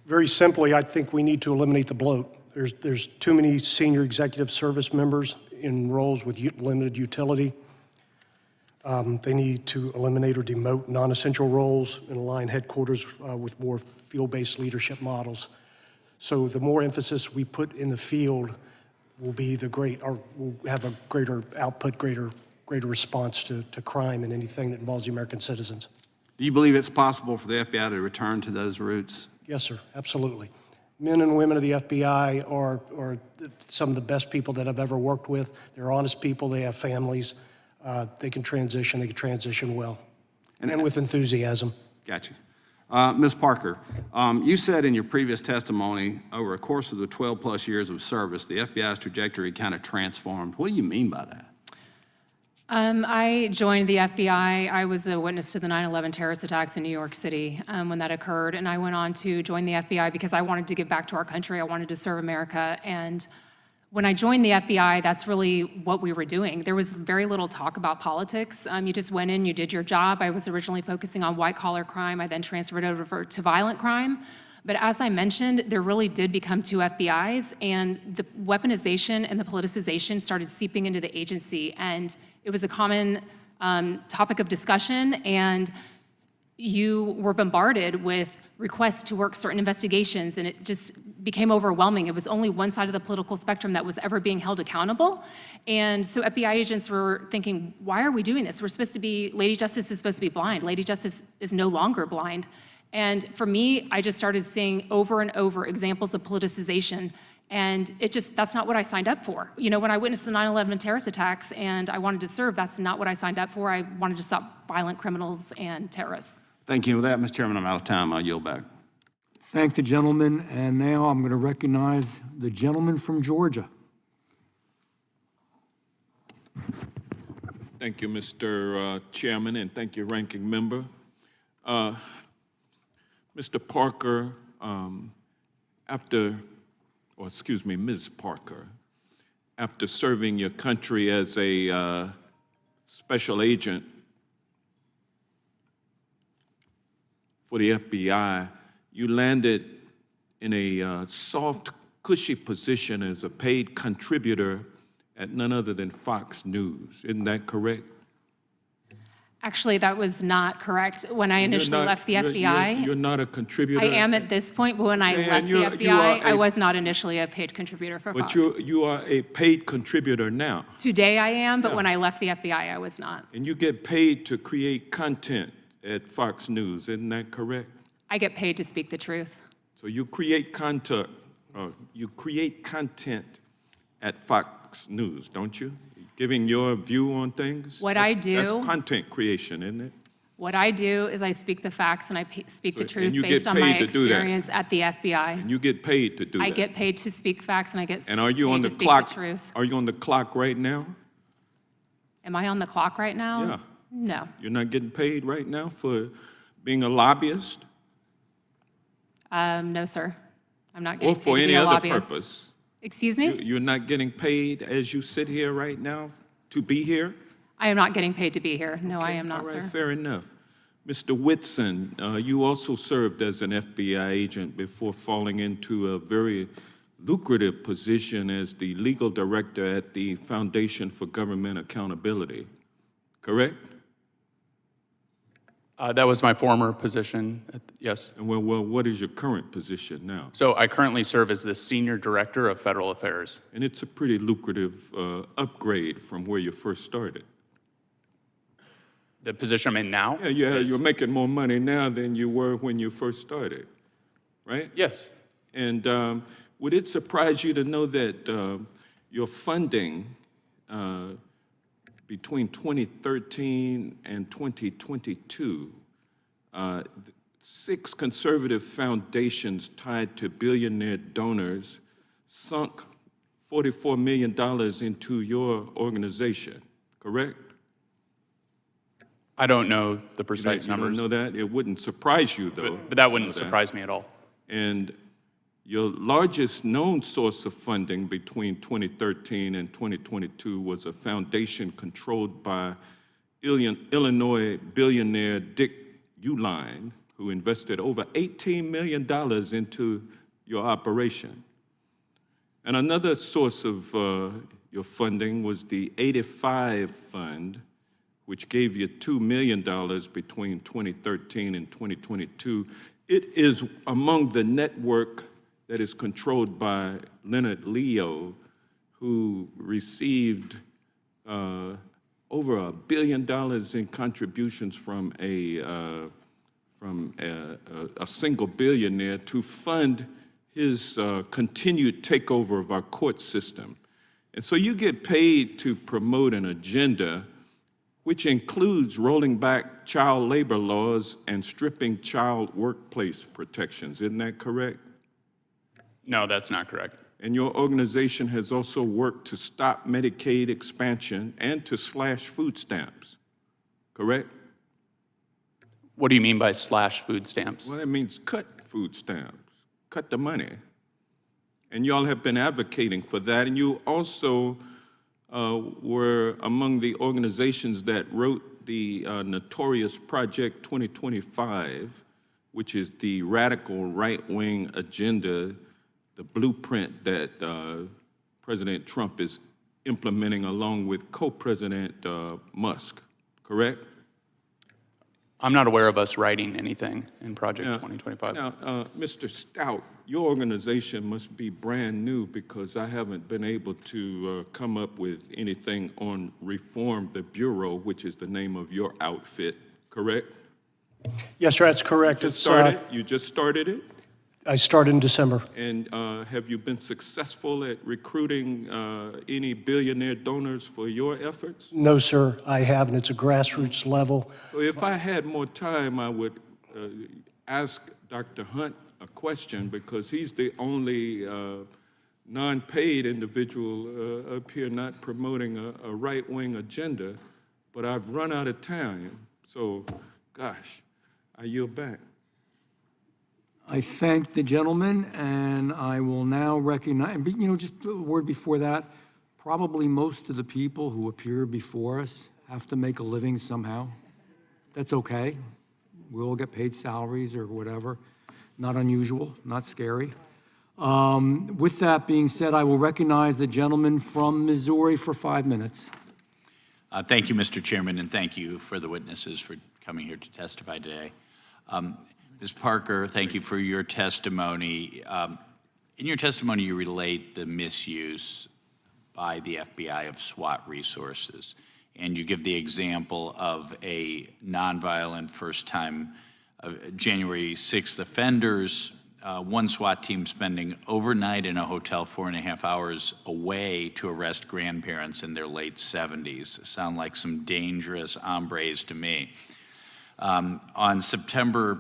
S6: Very simply, I think we need to eliminate the bloat. There's too many senior executive service members in roles with limited utility. They need to eliminate or demote non-essential roles and align headquarters with more field-based leadership models. So the more emphasis we put in the field will have a greater output, greater response to crime and anything that involves the American citizens.
S9: Do you believe it's possible for the FBI to return to those roots?
S6: Yes, sir, absolutely. Men and women of the FBI are some of the best people that I've ever worked with. They're honest people, they have families. They can transition well, and with enthusiasm.
S9: Gotcha. Ms. Parker, you said in your previous testimony, over a course of the 12-plus years of service, the FBI's trajectory kind of transformed. What do you mean by that?
S7: I joined the FBI. I was a witness to the 9/11 terrorist attacks in New York City when that occurred, and I went on to join the FBI because I wanted to give back to our country. I wanted to serve America, and when I joined the FBI, that's really what we were doing. There was very little talk about politics. You just went in, you did your job. I was originally focusing on white-collar crime. I then transferred over to violent crime. But as I mentioned, there really did become two FBIs, and the weaponization and the politicization started seeping into the agency, and it was a common topic of discussion, and you were bombarded with requests to work certain investigations, and it just became overwhelming. It was only one side of the political spectrum that was ever being held accountable. And so FBI agents were thinking, why are we doing this? We're supposed to be, Lady Justice is supposed to be blind. Lady Justice is no longer blind. And for me, I just started seeing over and over examples of politicization. And that's not what I signed up for. You know, when I witnessed the 9/11 terrorist attacks and I wanted to serve, that's not what I signed up for. I wanted to stop violent criminals and terrorists.
S9: Thank you. With that, Mr. Chairman, I'm out of time. I'll yield back.
S1: Thank the gentleman, and now I'm going to recognize the gentleman from Georgia.
S10: Thank you, Mr. Chairman, and thank you, Ranking Member. Mr. Parker, Ms. Parker, after serving your country as a special agent for the FBI, you landed in a soft, cushy position as a paid contributor at none other than Fox News. Isn't that correct?
S7: Actually, that was not correct. When I initially left the FBI,
S10: You're not a contributor?
S7: I am at this point, but when I
S10: And
S7: left the
S10: you are
S7: FBI, I
S10: a-
S7: was not initially a paid contributor for
S10: But
S7: Fox.
S10: you are a paid contributor now,
S7: Today I am, but
S10: Yeah.
S7: when I left the FBI, I was not.
S10: and you get paid to create content at Fox News, isn't that correct?
S7: I get paid to speak the truth.
S10: So you create content at Fox News, don't you? Giving your view on things?
S7: What I do-
S10: That's content creation, isn't it?
S7: What I do is I speak the facts and I speak the
S10: So-
S7: truth
S10: and you
S7: based
S10: get
S7: on my
S10: paid to do that.
S7: experience at the FBI.
S10: And you get paid to do that.
S7: I get paid to speak facts and I get
S10: And are you
S7: paid
S10: on
S7: to
S10: the
S7: speak
S10: clock?
S7: the truth.
S10: Are you on the clock right now?
S7: Am I on the clock right now?
S10: Yeah.
S7: No.
S10: You're not getting paid right now for being a lobbyist
S7: No, sir. I'm not
S10: or
S7: getting paid
S10: for
S7: to
S10: any
S7: be a
S10: other
S7: lobbyist.
S10: purpose?
S7: Excuse me?
S10: You're not getting paid as you sit here right now to be here?
S7: I am not getting paid to be here. No, I
S10: Okay,
S7: am not,
S10: all right,
S7: sir.
S10: fair enough. Mr. Whitson, you also served as an FBI agent before falling into a very lucrative position as the legal director at the Foundation for Government Accountability, correct?
S2: That was my former position, yes.
S10: And well, what is your current position now?
S2: So I currently serve as the Senior Director of Federal Affairs.
S10: And it's a pretty lucrative upgrade from where you first started.
S2: The position I'm in now?
S10: Yeah,
S2: is-
S10: you're making more money now than you were when you first started, right?
S2: Yes.
S10: And would it surprise you to know that your funding between 2013 and 2022, 6 conservative foundations tied to billionaire donors sunk $44 million into your organization, correct?
S2: I don't know the precise
S10: You don't
S2: numbers,
S10: know that? It wouldn't surprise you, though.
S2: but that wouldn't
S10: to know
S2: surprise me at all.
S10: And your largest known source of funding between 2013 and 2022 was a foundation controlled by Illinois billionaire Dick Uihlein, who invested over $18 million into your operation. And another source of your funding was the 85 Fund, which gave you $2 million between 2013 and 2022. It is among the network that is controlled by Leonard Leo, who received over $1 billion in contributions from a single billionaire to fund his continued takeover of our court system. And so you get paid to promote an agenda which includes rolling back child labor laws and stripping child workplace protections. Isn't that correct?
S2: No, that's not correct.
S10: And your organization has also worked to stop Medicaid expansion and to slash food stamps, correct?
S2: What do you mean by slash food stamps?
S10: Well, that means cut food stamps, cut the money. And y'all have been advocating for that, and you also were among the organizations that wrote the notorious Project 2025, which is the radical right-wing agenda, the blueprint that President Trump is implementing along with co-president Musk, correct?
S2: I'm not aware of us writing anything in Project 2025.
S10: Now, Mr. Stout, your organization must be brand new because I haven't been able to come up with anything on Reform the Bureau, which is the name of your outfit, correct?
S6: Yes, sir, that's correct.
S10: You just started it?
S6: I started in December.
S10: And have you been successful at recruiting any billionaire donors for your efforts?
S6: No, sir, I haven't. It's a grassroots level.
S10: So if I had more time, I would ask Dr. Hunt a question because he's the only non-paid individual up here not promoting a right-wing agenda, but I've run out of time. So, gosh, I yield back.
S1: I thank the gentleman, and I will now recognize, just a word before that, probably most of the people who appear before us have to make a living somehow. That's okay. We all get paid salaries or whatever. Not unusual, not scary. With that being said, I will recognize the gentleman from Missouri for 5 minutes.
S11: Thank you, Mr. Chairman, and thank you for the witnesses for coming here to testify today. Ms. Parker, thank you for your testimony. In your testimony, you relate the misuse by the FBI of SWAT resources, and you give the example of a nonviolent first-time January 6th offenders, one SWAT team spending overnight in a hotel 4.5 hours away to arrest grandparents in their late 70s. Sound like some dangerous hombres to me. On September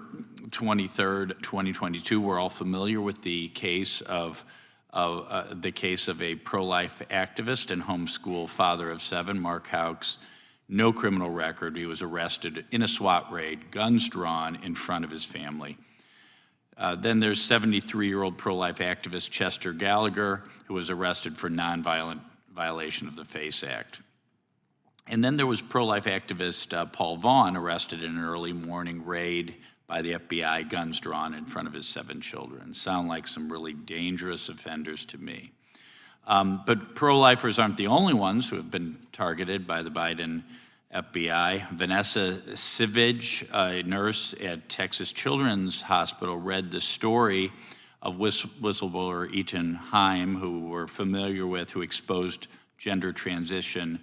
S11: 23rd, 2022, we're all familiar with the case of a pro-life activist and homeschool father of 7, Mark Houck's no criminal record. He was arrested in a SWAT raid, guns drawn in front of his family. Then there's 73-year-old pro-life activist Chester Gallagher, who was arrested for nonviolent violation of the FACE Act. And then there was pro-life activist Paul Vaughn, arrested in an early morning raid by the FBI, guns drawn in front of his 7 children. Sound like some really dangerous offenders to me. But pro-lifers aren't the only ones who have been targeted by the Biden FBI. Vanessa Sivage, a nurse at Texas Children's Hospital, read the story of whistleblower Ethan Heim, who we're familiar with, who exposed gender transition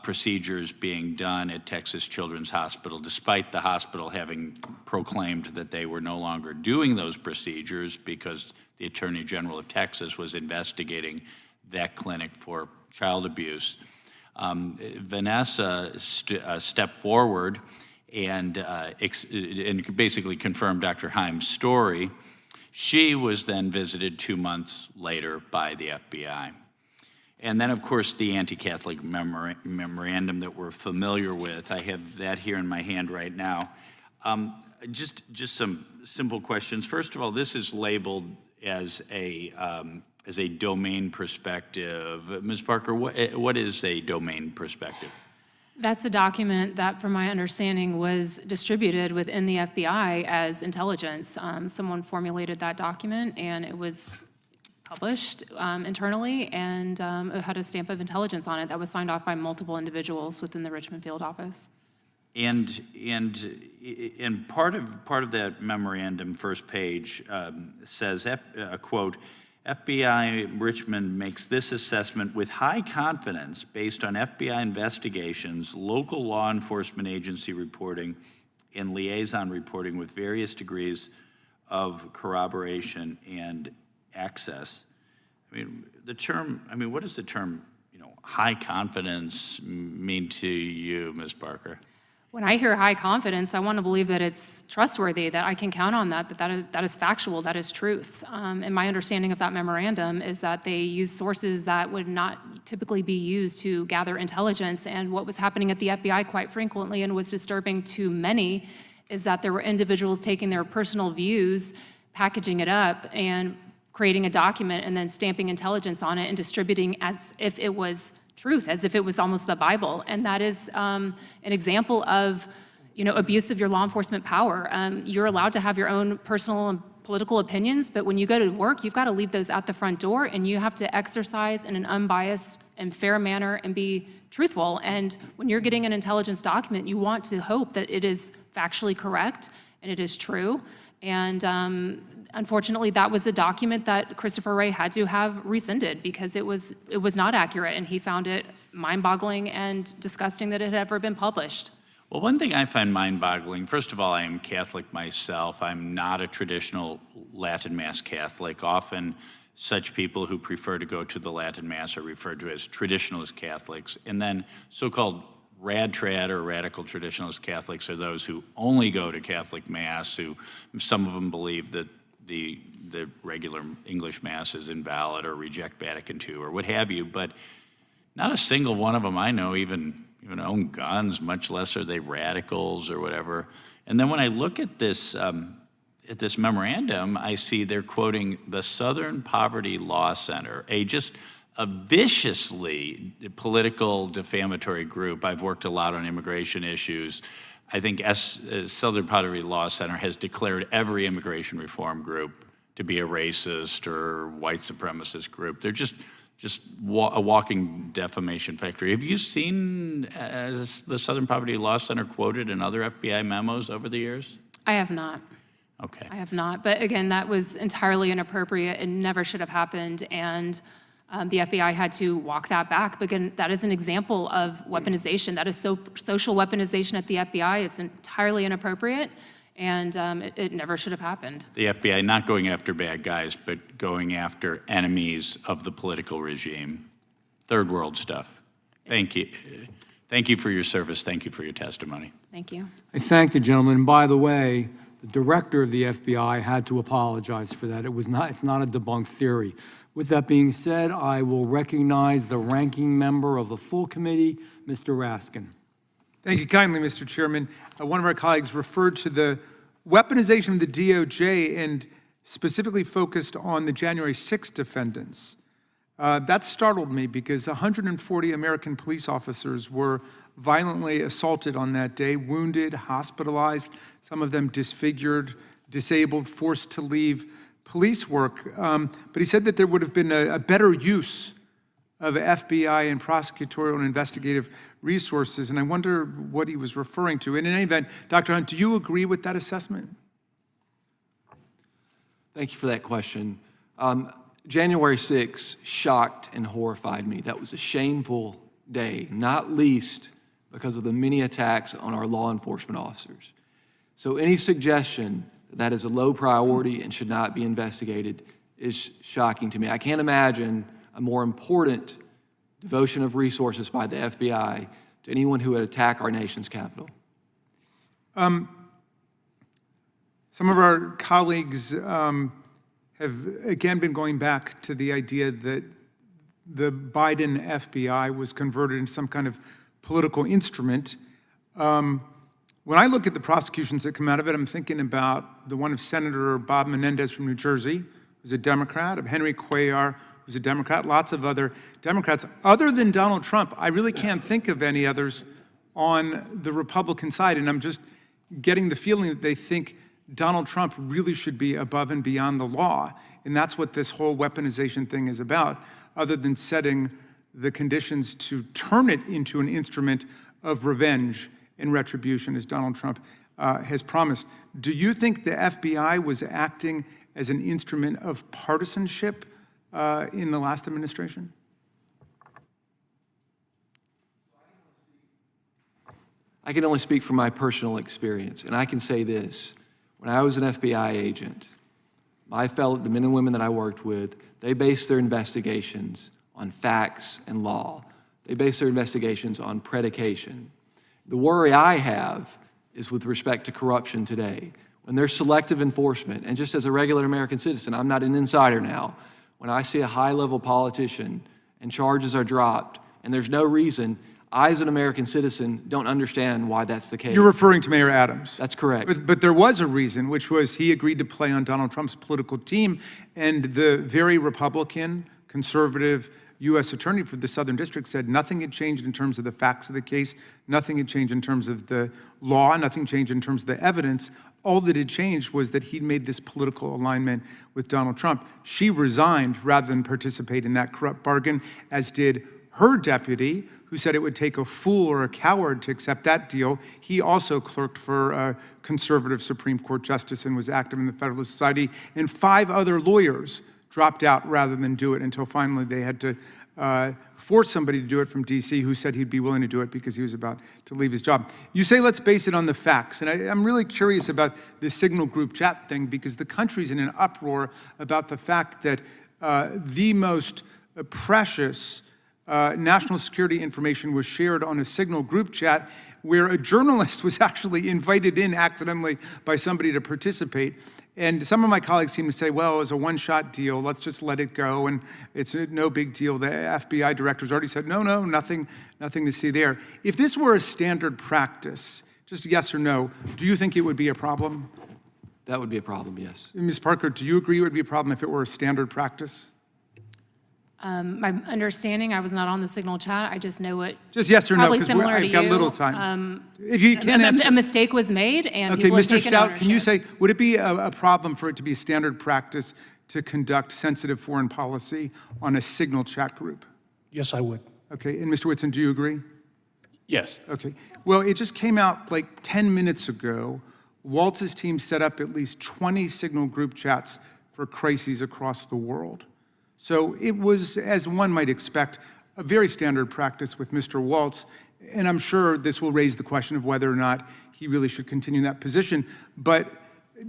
S11: procedures being done at Texas Children's Hospital, despite the hospital having proclaimed that they were no longer doing those procedures because the Attorney General of Texas was investigating that clinic for child abuse. Vanessa stepped forward and basically confirmed Dr. Heim's story. She was then visited 2 months later by the FBI. And then, of course, the anti-Catholic memorandum that we're familiar with. I have that here in my hand right now. Just some simple questions. First of all, this is labeled as a domain perspective. Ms. Parker, what is a domain perspective?
S7: That's a document that, from my understanding, was distributed within the FBI as intelligence. Someone formulated that document, and it was published internally, and it had a stamp of intelligence on it that was signed off by multiple individuals within the Richmond field office.
S11: And part of that memorandum, first page, says, quote, FBI Richmond makes this assessment with high confidence based on FBI investigations, local law enforcement agency reporting, and liaison reporting with various degrees of corroboration and access. I mean, what does the term, high confidence mean to you, Ms. Parker?
S7: When I hear high confidence, I want to believe that it's trustworthy, that I can count on that is factual, that is truth. And my understanding of that memorandum is that they use sources that would not typically be used to gather intelligence. And what was happening at the FBI quite frequently and was disturbing to many is that there were individuals taking their personal views, packaging it up, and creating a document and then stamping intelligence on it and distributing as if it was truth, as if it was almost the Bible. And that is an example of, abuse of your law enforcement power. You're allowed to have your own personal and political opinions, but when you go to work, you've got to leave those at the front door, and you have to exercise in an unbiased and fair manner and be truthful. And when you're getting an intelligence document, you want to hope that it is factually correct and it is true. And unfortunately, that was a document that Christopher Wray had to have rescinded because it was not accurate, and he found it mind-boggling and disgusting that it had ever been published.
S11: Well, one thing I find mind-boggling, first of all, I am Catholic myself. I'm not a traditional Latin Mass Catholic. Often, such people who prefer to go to the Latin Mass are referred to as traditionalist Catholics. And then so-called rad-trad or radical traditionalist Catholics are those who only go to Catholic Mass, who some of them believe that the regular English Mass is invalid or reject Vatican II or what have you, but not a single one of them I know even own guns, much less are they radicals or whatever. And then when I look at this memorandum, I see they're quoting the Southern Poverty Law Center, a viciously political defamatory group. I've worked a lot on immigration issues. I think Southern Poverty Law Center has declared every immigration reform group to be a racist or white supremacist group. They're just just a walking defamation factory. Have you seen the Southern Poverty Law Center quoted in other FBI memos over the years?
S7: I have not.
S11: Okay.
S7: I have not. But again, that was entirely inappropriate and never should have happened. And the FBI had to walk that back. But again, that is an example of weaponization. That is social weaponization at the FBI. It's entirely inappropriate, and it never should have happened.
S11: The FBI not going after bad guys, but going after enemies of the political regime. Third world stuff. Thank you. Thank you for your service. Thank you for your testimony.
S7: Thank you.
S1: I thank the gentleman. And by the way, the director of the FBI had to apologize for that. It's not a debunked theory. With that being said, I will recognize the ranking member of the full committee, Mr. Raskin.
S5: Thank you kindly, Mr. Chairman. One of our colleagues referred to the weaponization of the DOJ and specifically focused on the January 6th defendants. That startled me because 140 American police officers were violently assaulted on that day, wounded, hospitalized, some of them disfigured, disabled, forced to leave police work. But he said that there would have been a better use of FBI and prosecutorial and investigative resources, and I wonder what he was referring to. And in any event, Dr. Hunt, do you agree with that assessment?
S8: Thank you for that question. January 6th shocked and horrified me. That was a shameful day, not least because of the many attacks on our law enforcement officers. So any suggestion that that is a low priority and should not be investigated is shocking to me. I can't imagine a more important devotion of resources by the FBI to anyone who would attack our nation's capital.
S5: Some of our colleagues have again been going back to the idea that the Biden FBI was converted into some kind of political instrument. When I look at the prosecutions that come out of it, I'm thinking about the one of Senator Bob Menendez from New Jersey, who's a Democrat, of Henry Cuellar, who's a Democrat, lots of other Democrats. Other than Donald Trump, I really can't think of any others on the Republican side, and I'm just getting the feeling that they think Donald Trump really should be above and beyond the law, and that's what this whole weaponization thing is about, other than setting the conditions to turn it into an instrument of revenge and retribution, as Donald Trump has promised. Do you think the FBI was acting as an instrument of partisanship in the last administration?
S8: I can only speak from my personal experience, and I can say this. When I was an FBI agent, the men and women that I worked with, they based their investigations on facts and law. They based their investigations on predication. The worry I have is with respect to corruption today. When there's selective enforcement, and just as a regular American citizen, I'm not an insider now, when I see a high-level politician and charges are dropped, and there's no reason, I, as an American citizen, don't understand why that's the case.
S5: You're referring to Mayor Adams.
S8: That's correct.
S5: But there was a reason, which was he agreed to play on Donald Trump's political team, and the very Republican, conservative U.S. Attorney for the Southern District said nothing had changed in terms of the facts of the case, nothing had changed in terms of the law, nothing changed in terms of the evidence. All that had changed was that he'd made this political alignment with Donald Trump. She resigned rather than participate in that corrupt bargain, as did her deputy, who said it would take a fool or a coward to accept that deal. He also clerked for a conservative Supreme Court justice and was active in the Federalist Society. And 5 other lawyers dropped out rather than do it until finally they had to force somebody to do it from DC who said he'd be willing to do it because he was about to leave his job. You say let's base it on the facts. And I'm really curious about this Signal group chat thing because the country's in an uproar about the fact that the most precious national security information was shared on a Signal group chat where a journalist was actually invited in accidentally by somebody to participate. And some of my colleagues seem to say, well, it was a one-shot deal, let's just let it go, and it's no big deal. The FBI director's already said, no, nothing to see there. If this were a standard practice, just yes or no, do you think it would be a problem?
S8: That would be a problem, yes.
S5: Ms. Parker, do you agree it would be a problem if it were a standard practice?
S7: My understanding, I was not on the Signal chat. I just know it.
S5: Just yes or no,
S7: probably
S5: because
S7: similar to
S5: I've got
S7: you.
S5: little time. If you can't answer.
S7: A mistake was made, and
S5: Okay,
S7: people have
S5: Mr.
S7: taken
S5: Stout, can you
S7: ownership.
S5: say, would it be a problem for it to be standard practice to conduct sensitive foreign policy on a signal chat group?
S6: Yes, I would.
S5: Okay, and Mr. Whitson, do you agree?
S2: Yes.
S5: Okay. Well, it just came out like 10 minutes ago. Waltz's team set up at least 20 signal group chats for crises across the world. So it was, as one might expect, a very standard practice with Mr. Waltz, and I'm sure this will raise the question of whether or not he really should continue in that position. But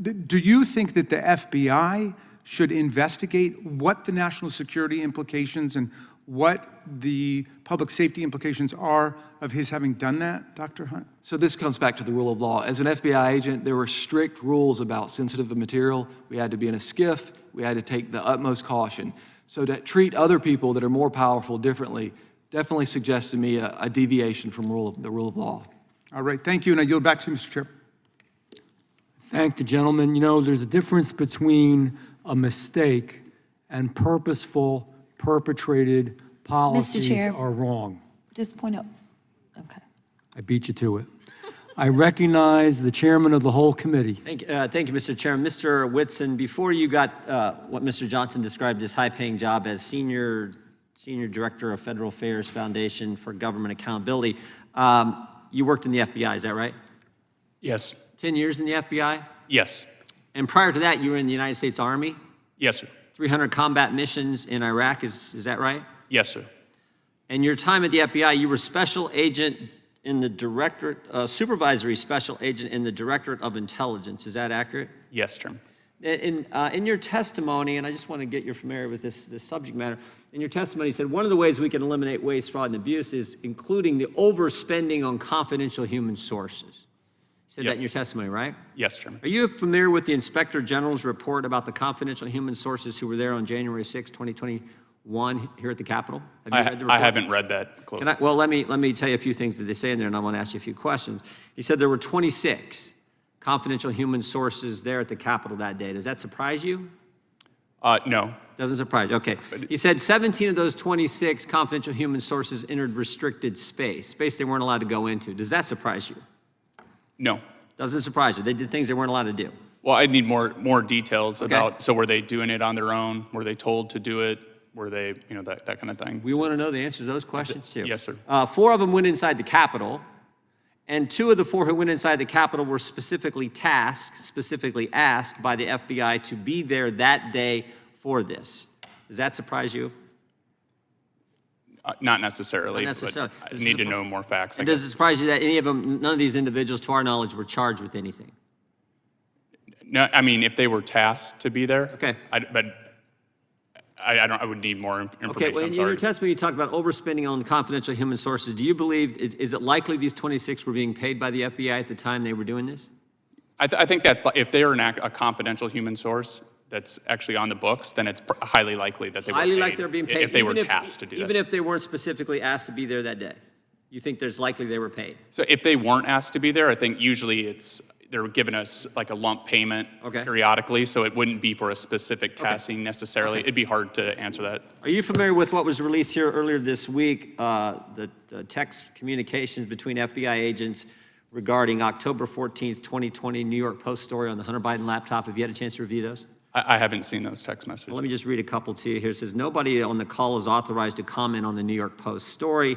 S5: do you think that the FBI should investigate what the national security implications and what the public safety implications are of his having done that, Dr. Hunt?
S8: So this comes back to the rule of law. As an FBI agent, there were strict rules about sensitive material. We had to be in a skiff. We had to take the utmost caution. So to treat other people that are more powerful differently definitely suggests to me a deviation from the rule of law.
S5: All right, thank you, and I yield back to you, Mr. Chair.
S1: Thank the gentleman. You know, there's a difference between a mistake and purposeful, perpetrated policies
S3: Chair.
S1: are wrong.
S3: Just point out, okay.
S1: I beat you to it. I recognize the chairman of the whole committee.
S4: Thank you, Mr. Chairman. Mr. Whitson, before you got what Mr. Johnson described as high-paying job as Senior Director of Federal Affairs Foundation for Government Accountability, you worked in the FBI, is that right?
S2: Yes.
S4: 10 years in the FBI?
S2: Yes.
S4: And prior to that, you were in the United States Army?
S2: Yes, sir.
S4: 300 combat missions in Iraq, is that right?
S2: Yes, sir.
S4: And your time at the FBI, you were special agent in the directorate, supervisory special agent in the Directorate of Intelligence. Is that accurate?
S2: Yes, Chairman.
S4: In your testimony, and I just want to get you familiar with this subject matter, in your testimony you said one of the ways we can eliminate waste, fraud, and abuse is including the overspending on confidential human sources. You said that in your testimony, right?
S2: Yes, Chairman.
S4: Are you familiar with the Inspector General's report about the confidential human sources who were there on January 6, 2021 here at the Capitol? Have you read the report?
S2: I haven't read that closely.
S4: Well, let me tell you a few things that they say in there, and I want to ask you a few questions. He said there were 26 confidential human sources there at the Capitol that day. Does that surprise you?
S2: No.
S4: Doesn't surprise you. Okay. He said 17 of those 26 confidential human sources entered restricted space they weren't allowed to go into. Does that surprise you?
S2: No.
S4: Doesn't surprise you. They did things they weren't allowed to do.
S2: Well, I'd need more details about, so were they doing it on their own? Were they told to do it? Were they, that kind of thing?
S4: We want to know the answers to those questions too.
S2: Yes, sir.
S4: 4 of them went inside the Capitol, and 2 of the 4 who went inside the Capitol were specifically asked by the FBI to be there that day for this. Does that surprise you?
S2: Not necessarily.
S4: Not necessarily.
S2: But I need to know more facts.
S4: And does it surprise you that any of them, none of these individuals, to our knowledge, were charged with anything?
S2: No, I mean, if they were tasked to be there.
S4: Okay.
S2: I would need more information.
S4: Okay, well, in your testimony, you talked about overspending on confidential human sources. Do you believe, is it likely these 26 were being paid by the FBI at the time they were doing this?
S2: I think that's, if they're a confidential human source that's actually on the books, then it's highly likely that they were
S4: Highly
S2: paid.
S4: likely they're being paid.
S2: If they were tasked to do that.
S4: Even if they weren't specifically asked to be there that day? You think there's likely they were paid?
S2: So if they weren't asked to be there, I think usually they're giving us like a lump payment periodically, so it wouldn't be for a specific tasking necessarily. It'd be hard to answer that.
S4: Are you familiar with what was released here earlier this week, the text communications between FBI agents regarding October 14th, 2020 New York Post story on the Hunter Biden laptop? Have you had a chance to review those?
S2: I haven't seen those text messages.
S4: Well, let me just read a couple to you here. It says, nobody on the call is authorized to comment on the New York Post story.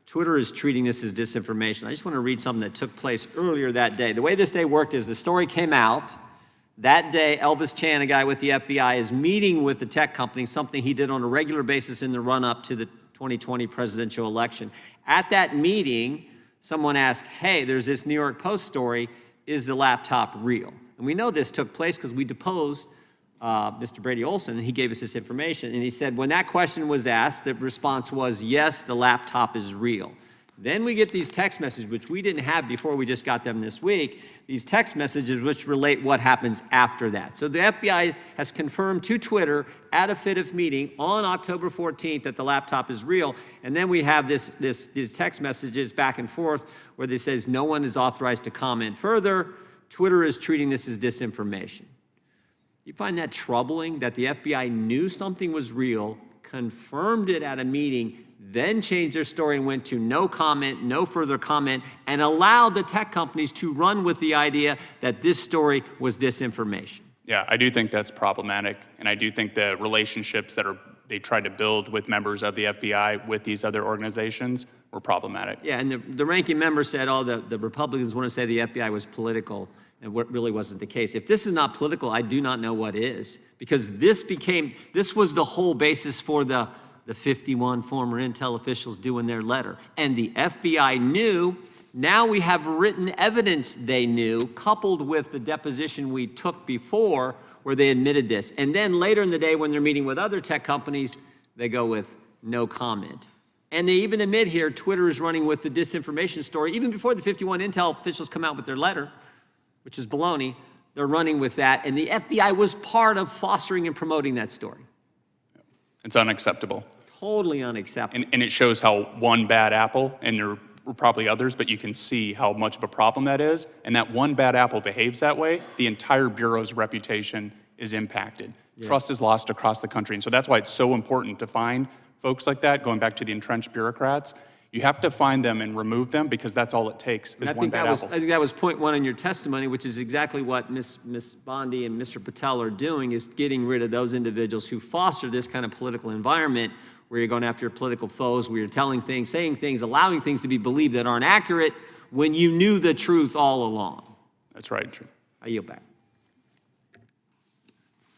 S4: Twitter is treating this as disinformation. I just want to read something that took place earlier that day. The way this day worked is the story came out. That day, Elvis Chan, a guy with the FBI, is meeting with the tech company, something he did on a regular basis in the run-up to the 2020 presidential election. At that meeting, someone asked, hey, there's this New York Post story. Is the laptop real? And we know this took place because we deposed Mr. Brady Olson, and he gave us this information. And he said, when that question was asked, the response was, yes, the laptop is real. Then we get these text messages, which we didn't have before, we just got them this week, these text messages which relate what happens after that. So the FBI has confirmed to Twitter at a FITF meeting on October 14th that the laptop is real. And then we have these text messages back and forth where they says no one is authorized to comment further. Twitter is treating this as disinformation. You find that troubling that the FBI knew something was real, confirmed it at a meeting, then changed their story and went to no comment, no further comment, and allowed the tech companies to run with the idea that this story was disinformation?
S2: Yeah, I do think that's problematic, and I do think the relationships that they tried to build with members of the FBI with these other organizations were problematic.
S4: Yeah, and the ranking member said, oh, the Republicans want to say the FBI was political, and what really wasn't the case. If this is not political, I do not know what is, because this was the whole basis for the 51 former intel officials doing their letter. And the FBI knew. Now we have written evidence they knew, coupled with the deposition we took before where they admitted this. And then later in the day when they're meeting with other tech companies, they go with no comment. And they even admit here Twitter is running with the disinformation story. Even before the 51 intel officials come out with their letter, which is baloney, they're running with that. And the FBI was part of fostering and promoting that story.
S2: It's unacceptable.
S4: Totally unacceptable.
S2: And it shows how one bad apple, and there were probably others, but you can see how much of a problem that is. And that one bad apple behaves that way, the entire Bureau's reputation is impacted. Yeah. Trust is lost across the country. And so that's why it's so important to find folks like that, going back to the entrenched bureaucrats. You have to find them and remove them, because that's all it takes is one bad apple.
S4: I think that was point one in your testimony, which is exactly what Ms. Bondi and Mr. Patel are doing, is getting rid of those individuals who foster this kind of political environment where you're going after your political foes, where you're telling things, saying things, allowing things to be believed that aren't accurate when you knew the truth all along.
S2: That's right.
S4: I yield back.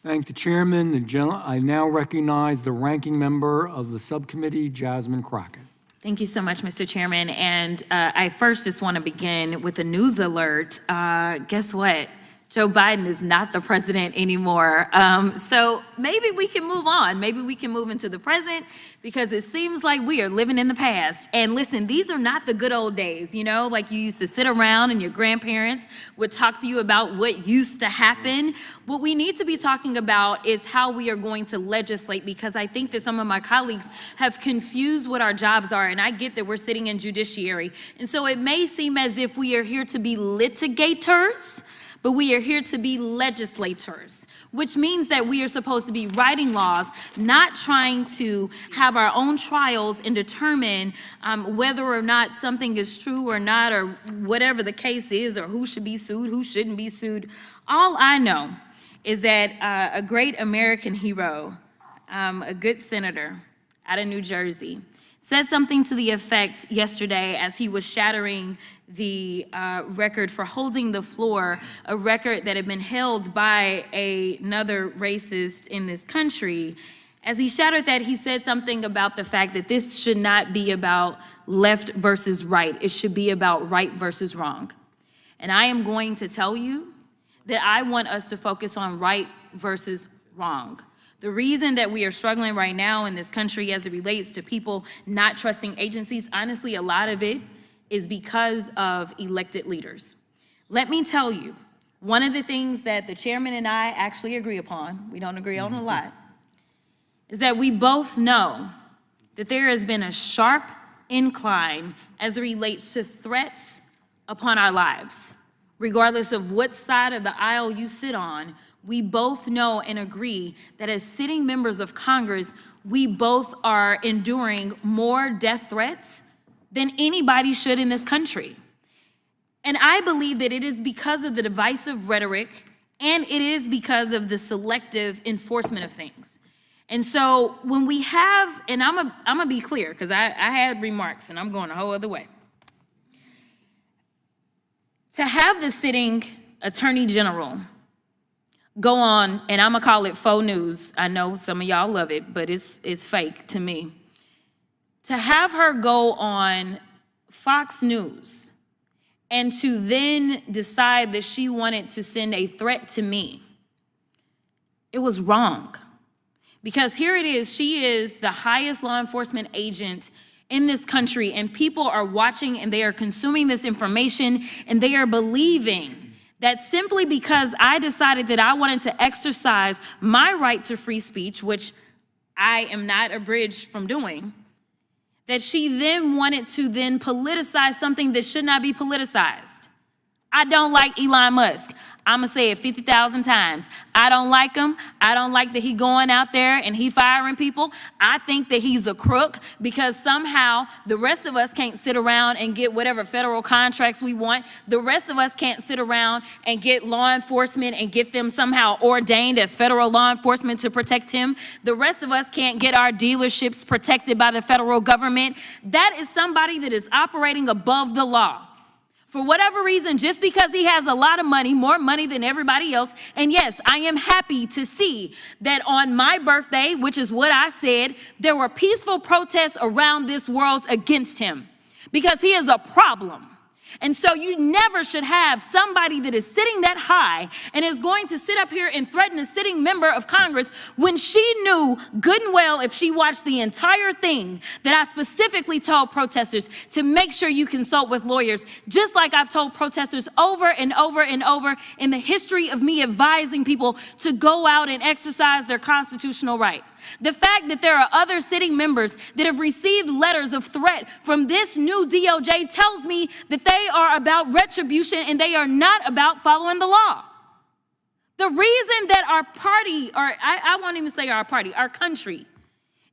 S1: Thank the chairman. I now recognize the ranking member of the subcommittee, Jasmine Crockett.
S3: Thank you so much, Mr. Chairman. And I first just want to begin with a news alert. Guess what? Joe Biden is not the president anymore. So maybe we can move on. Maybe we can move into the present, because it seems like we are living in the past. And listen, these are not the good old days, you know, like you used to sit around and your grandparents would talk to you about what used to happen. What we need to be talking about is how we are going to legislate, because I think that some of my colleagues have confused what our jobs are. And I get that we're sitting in Judiciary. And so it may seem as if we are here to be litigators, but we are here to be legislators, which means that we are supposed to be writing laws, not trying to have our own trials and determine whether or not something is true or not, or whatever the case is, or who should be sued, who shouldn't be sued. All I know is that a great American hero, a good senator out of New Jersey, said something to the effect yesterday as he was shattering the record for holding the floor, a record that had been held by another racist in this country. As he shattered that, he said something about the fact that this should not be about left versus right. It should be about right versus wrong. And I am going to tell you that I want us to focus on right versus wrong. The reason that we are struggling right now in this country as it relates to people not trusting agencies, honestly, a lot of it is because of elected leaders. Let me tell you, one of the things that the chairman and I actually agree upon, we don't agree on a lot, is that we both know that there has been a sharp incline as it relates to threats upon our lives. Regardless of what side of the aisle you sit on, we both know and agree that as sitting members of Congress, we both are enduring more death threats than anybody should in this country. And I believe that it is because of the divisive rhetoric, and it is because of the selective enforcement of things. And so when we have, and I'm gonna be clear, because I had remarks and I'm going a whole other way. To have the sitting Attorney General go on, and I'm gonna call it faux news. I know some of y'all love it, but it's fake to me. To have her go on Fox News and to then decide that she wanted to send a threat to me, it was wrong. Because here it is, she is the highest law enforcement agent in this country, and people are watching and they are consuming this information, and they are believing that simply because I decided that I wanted to exercise my right to free speech, which I am not abridged from doing, that she then wanted to then politicize something that should not be politicized. I don't like Elon Musk. I'm going to say it 50,000 times. I don't like him. I don't like that he going out there and he firing people. I think that he's a crook because somehow the rest of us can't sit around and get whatever federal contracts we want. The rest of us can't sit around and get law enforcement and get them somehow ordained as federal law enforcement to protect him. The rest of us can't get our dealerships protected by the federal government. That is somebody that is operating above the law. For whatever reason, just because he has a lot of money, more money than everybody else. And yes, I am happy to see that on my birthday, which is what I said, there were peaceful protests around this world against him because he is a problem. And so you never should have somebody that is sitting that high and is going to sit up here and threaten a sitting member of Congress when she knew good and well, if she watched the entire thing, that I specifically told protesters to make sure you consult with lawyers, just like I've told protesters over and over and over in the history of me advising people to go out and exercise their constitutional right. The fact that there are other sitting members that have received letters of threat from this new DOJ tells me that they are about retribution and they are not about following the law. The reason that our party, or I won't even say our party, our country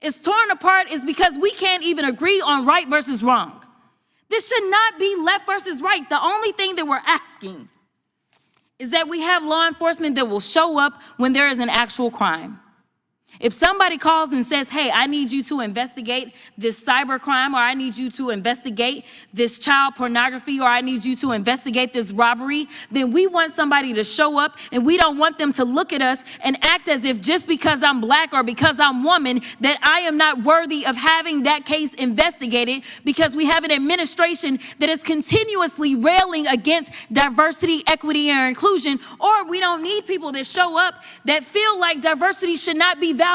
S3: is torn apart is because we can't even agree on right versus wrong. This should not be left versus right. The only thing that we're asking is that we have law enforcement that will show up when there is an actual crime. If somebody calls and says, hey, I need you to investigate this cyber crime, or I need you to investigate this child pornography, or I need you to investigate this robbery, then we want somebody to show up, and we don't want them to look at us and act as if just because I'm black or because I'm woman, that I am not worthy of having that case investigated, because we have an administration that is continuously railing against diversity, equity, and inclusion, or we don't need people that show up that feel like diversity should not be valued.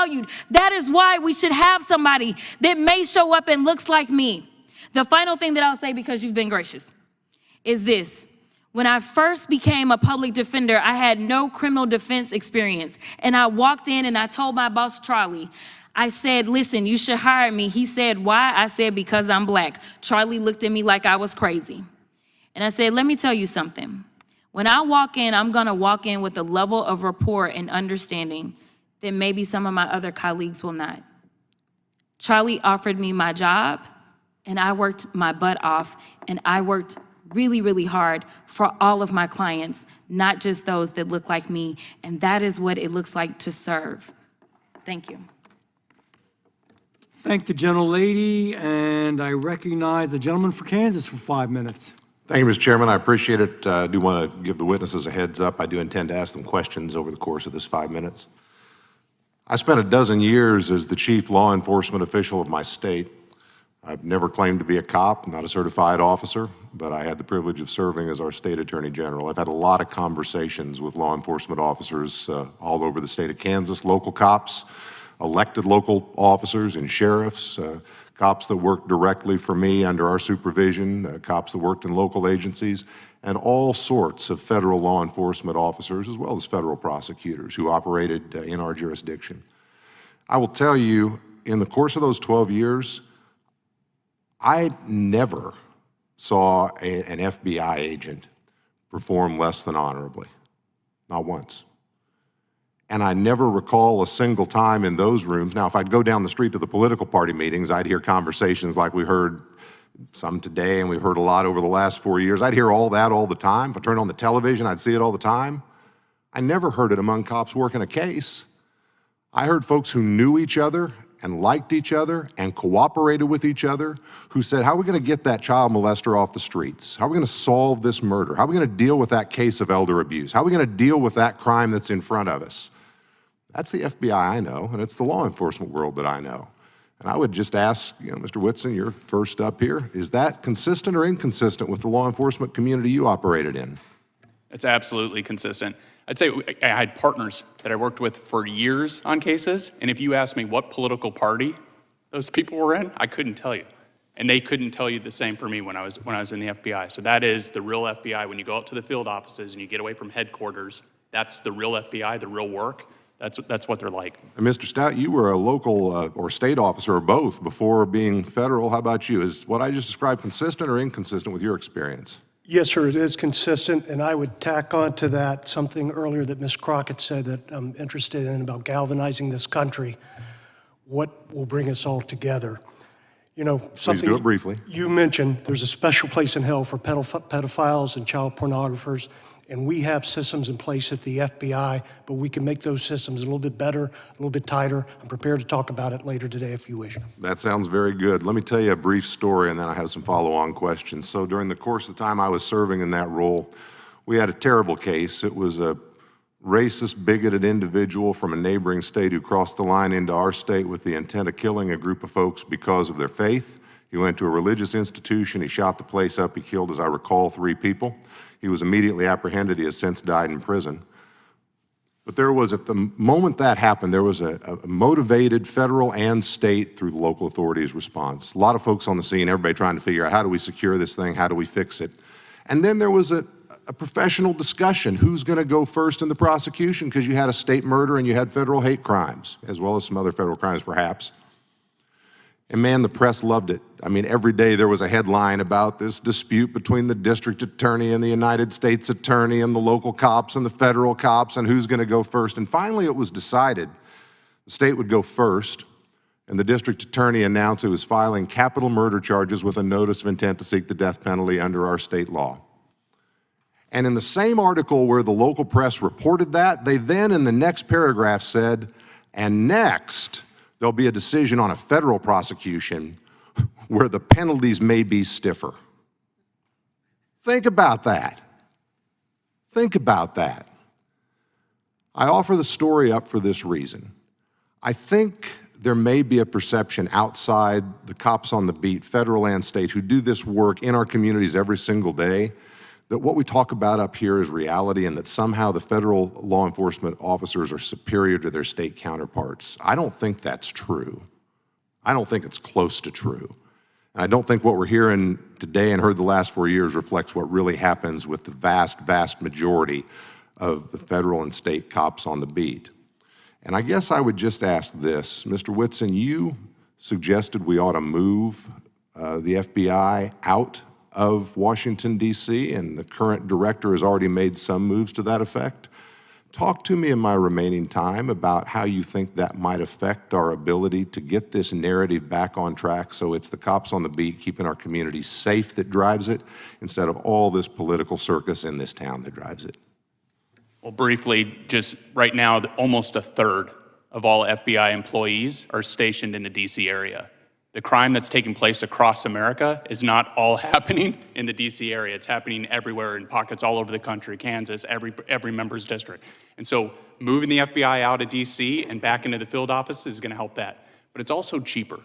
S3: That is why we should have somebody that may show up and looks like me. The final thing that I'll say, because you've been gracious, is this. When I first became a public defender, I had no criminal defense experience. And I walked in and I told my boss, Charlie, I said, listen, you should hire me. He said, why? I said, because I'm black. Charlie looked at me like I was crazy. And I said, let me tell you something. When I walk in, I'm going to walk in with a level of rapport and understanding that maybe some of my other colleagues will not. Charlie offered me my job, and I worked my butt off, and I worked really, really hard for all of my clients, not just those that look like me, and that is what it looks like to serve. Thank you.
S1: Thank the gentlelady, and I recognize the gentleman for Kansas for 5 minutes.
S12: Thank you, Mr. Chairman. I appreciate it. I do want to give the witnesses a heads up. I do intend to ask them questions over the course of this 5 minutes. I spent a dozen years as the chief law enforcement official of my state. I've never claimed to be a cop, not a certified officer, but I had the privilege of serving as our state attorney general. I've had a lot of conversations with law enforcement officers all over the state of Kansas, local cops, elected local officers and sheriffs, cops that worked directly for me under our supervision, cops that worked in local agencies, and all sorts of federal law enforcement officers, as well as federal prosecutors who operated in our jurisdiction. I will tell you, in the course of those 12 years, I never saw an FBI agent perform less than honorably, not once. And I never recall a single time in those rooms. Now, if I'd go down the street to the political party meetings, I'd hear conversations like we heard some today, and we've heard a lot over the last 4 years. I'd hear all that all the time. If I turned on the television, I'd see it all the time. I never heard it among cops working a case. I heard folks who knew each other and liked each other and cooperated with each other, who said, how are we going to get that child molester off the streets? How are we going to solve this murder? How are we going to deal with that case of elder abuse? How are we going to deal with that crime that's in front of us? That's the FBI I know, and it's the law enforcement world that I know. And I would just ask, Mr. Whitson, you're first up here, is that consistent or inconsistent with the law enforcement community you operated in?
S2: It's absolutely consistent. I'd say I had partners that I worked with for years on cases, and if you asked me what political party those people were in, I couldn't tell you. And they couldn't tell you the same for me when I was in the FBI. So that is the real FBI. When you go out to the field offices and you get away from headquarters, that's the real FBI, the real work. That's what they're like.
S12: And Mr. Stout, you were a local or state officer or both before being federal. How about you? Is what I just described consistent or inconsistent with your experience?
S6: Yes, sir, it is consistent, and I would tack on to that something earlier that Ms. Crockett said that I'm interested in about galvanizing this country. What will bring us all together? You know, something
S12: do it briefly.
S6: you mentioned, there's a special place in hell for pedophiles and child pornographers, and we have systems in place at the FBI, but we can make those systems a little bit better, a little bit tighter. I'm prepared to talk about it later today if you wish.
S12: That sounds very good. Let me tell you a brief story, and then I have some follow-on questions. So during the course of the time I was serving in that role, we had a terrible case. It was a racist, bigoted individual from a neighboring state who crossed the line into our state with the intent of killing a group of folks because of their faith. He went to a religious institution. He shot the place up. He killed, as I recall, 3 people. He was immediately apprehended. He has since died in prison. But there was, at the moment that happened, there was a motivated federal and state through the local authorities response. A lot of folks on the scene, everybody trying to figure out how do we secure this thing, how do we fix it. And then there was a professional discussion, who's gonna go first in the prosecution, because you had a state murder and you had federal hate crimes, as well as some other federal crimes perhaps. And man, the press loved it. I mean, every day there was a headline about this dispute between the district attorney and the United States attorney and the local cops and the federal cops and who's gonna go first. And finally it was decided the state would go first, and the district attorney announced it was filing capital murder charges with a notice of intent to seek the death penalty under our state law. And in the same article where the local press reported that, they then in the next paragraph said, and next, there'll be a decision on a federal prosecution where the penalties may be stiffer. Think about that. Think about that. I offer the story up for this reason. I think there may be a perception outside the cops on the beat, federal and state, who do this work in our communities every single day, that what we talk about up here is reality and that somehow the federal law enforcement officers are superior to their state counterparts. I don't think that's true. I don't think it's close to true. And I don't think what we're hearing today and heard the last 4 years reflects what really happens with the vast, vast majority of the federal and state cops on the beat. And I guess I would just ask this, Mr. Whitson, you suggested we ought to move the FBI out of Washington, D.C., and the current director has already made some moves to that effect. Talk to me in my remaining time about how you think that might affect our ability to get this narrative back on track so it's the cops on the beat keeping our communities safe that drives it instead of all this political circus in this town that drives it.
S2: Well, briefly, just right now, almost 1/3 of all FBI employees are stationed in the DC area. The crime that's taking place across America is not all happening in the DC area. It's happening everywhere in pockets all over the country, Kansas, every member's district. And so moving the FBI out of DC and back into the field office is gonna help that. But it's also cheaper.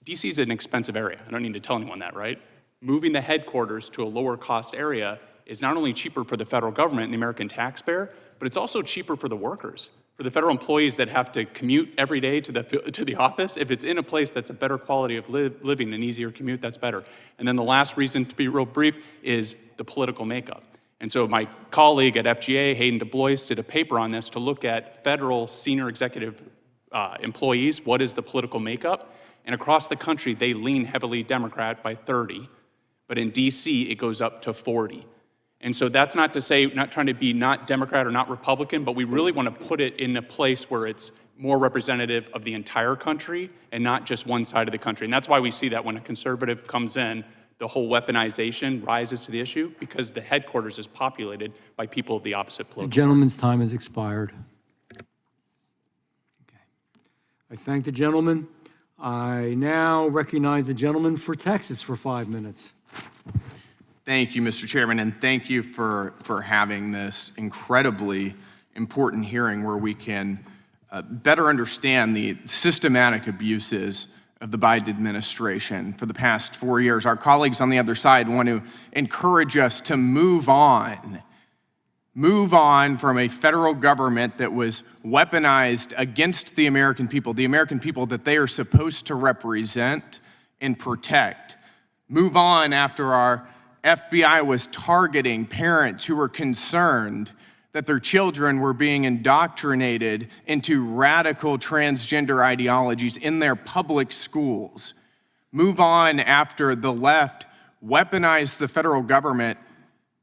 S2: DC is an expensive area. I don't need to tell anyone that, right? Moving the headquarters to a lower cost area is not only cheaper for the federal government and the American taxpayer, but it's also cheaper for the workers. For the federal employees that have to commute every day to the office, if it's in a place that's a better quality of living, an easier commute, that's better. And then the last reason, to be real brief, is the political makeup. And so my colleague at FGA, Hayden DuBois, did a paper on this to look at federal senior executive employees, what is the political makeup? And across the country, they lean heavily Democrat by 30, but in DC, it goes up to 40. And so that's not to say, not trying to be not Democrat or not Republican, but we really want to put it in a place where it's more representative of the entire country and not just one side of the country. And that's why we see that when a conservative comes in, the whole weaponization rises to the issue because the headquarters is populated by people of the opposite political.
S1: The gentleman's time has expired. Okay. I thank the gentleman. I now recognize the gentleman for Texas for 5 minutes.
S13: Thank you, Mr. Chairman, and thank you for having this incredibly important hearing where we can better understand the systematic abuses of the Biden administration for the past 4 years. Our colleagues on the other side want to encourage us to move on from a federal government that was weaponized against the American people that they are supposed to represent and protect. Move on after our FBI was targeting parents who were concerned that their children were being indoctrinated into radical transgender ideologies in their public schools. Move on after the left weaponize the federal government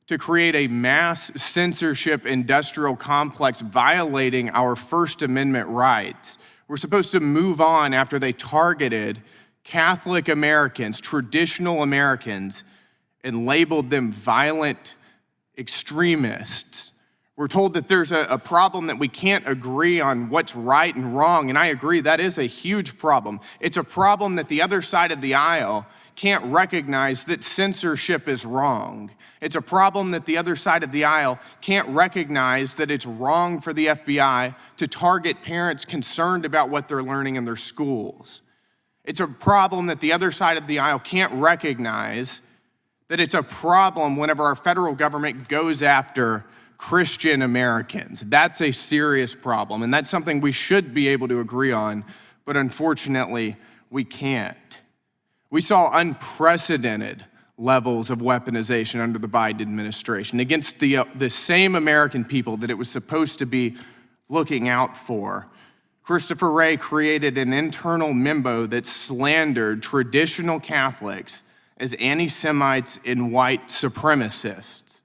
S13: to create a mass censorship industrial complex violating our First Amendment rights. We're supposed to move on after they targeted Catholic Americans, traditional Americans, and labeled them violent extremists. We're told that there's a problem that we can't agree on what's right and wrong, and I agree, that is a huge problem. It's a problem that the other side of the aisle can't recognize that censorship is wrong. It's a problem that the other side of the aisle can't recognize that it's wrong for the FBI to target parents concerned about what they're learning in their schools. It's a problem that the other side of the aisle can't recognize that it's a problem whenever our federal government goes after Christian Americans. That's a serious problem, and that's something we should be able to agree on, but unfortunately, we can't. We saw unprecedented levels of weaponization under the Biden administration against the same American people that it was supposed to be looking out for. Christopher Wray created an internal memo that slandered traditional Catholics as anti-Semites and white supremacists.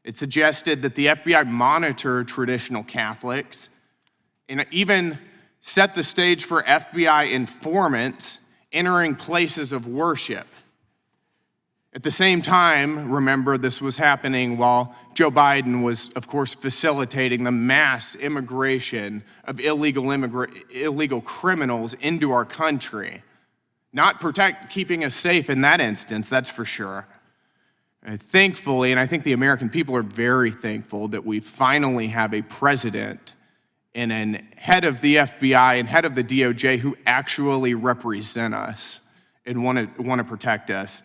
S13: It suggested that the FBI monitor traditional Catholics and even set the stage for FBI informants entering places of worship. At the same time, remember, this was happening while Joe Biden was, of course, facilitating the mass immigration of illegal criminals into our country. Not keeping us safe in that instance, that's for sure. Thankfully, and I think the American people are very thankful that we finally have a president and a head of the FBI and head of the DOJ who actually represent us and want to protect us.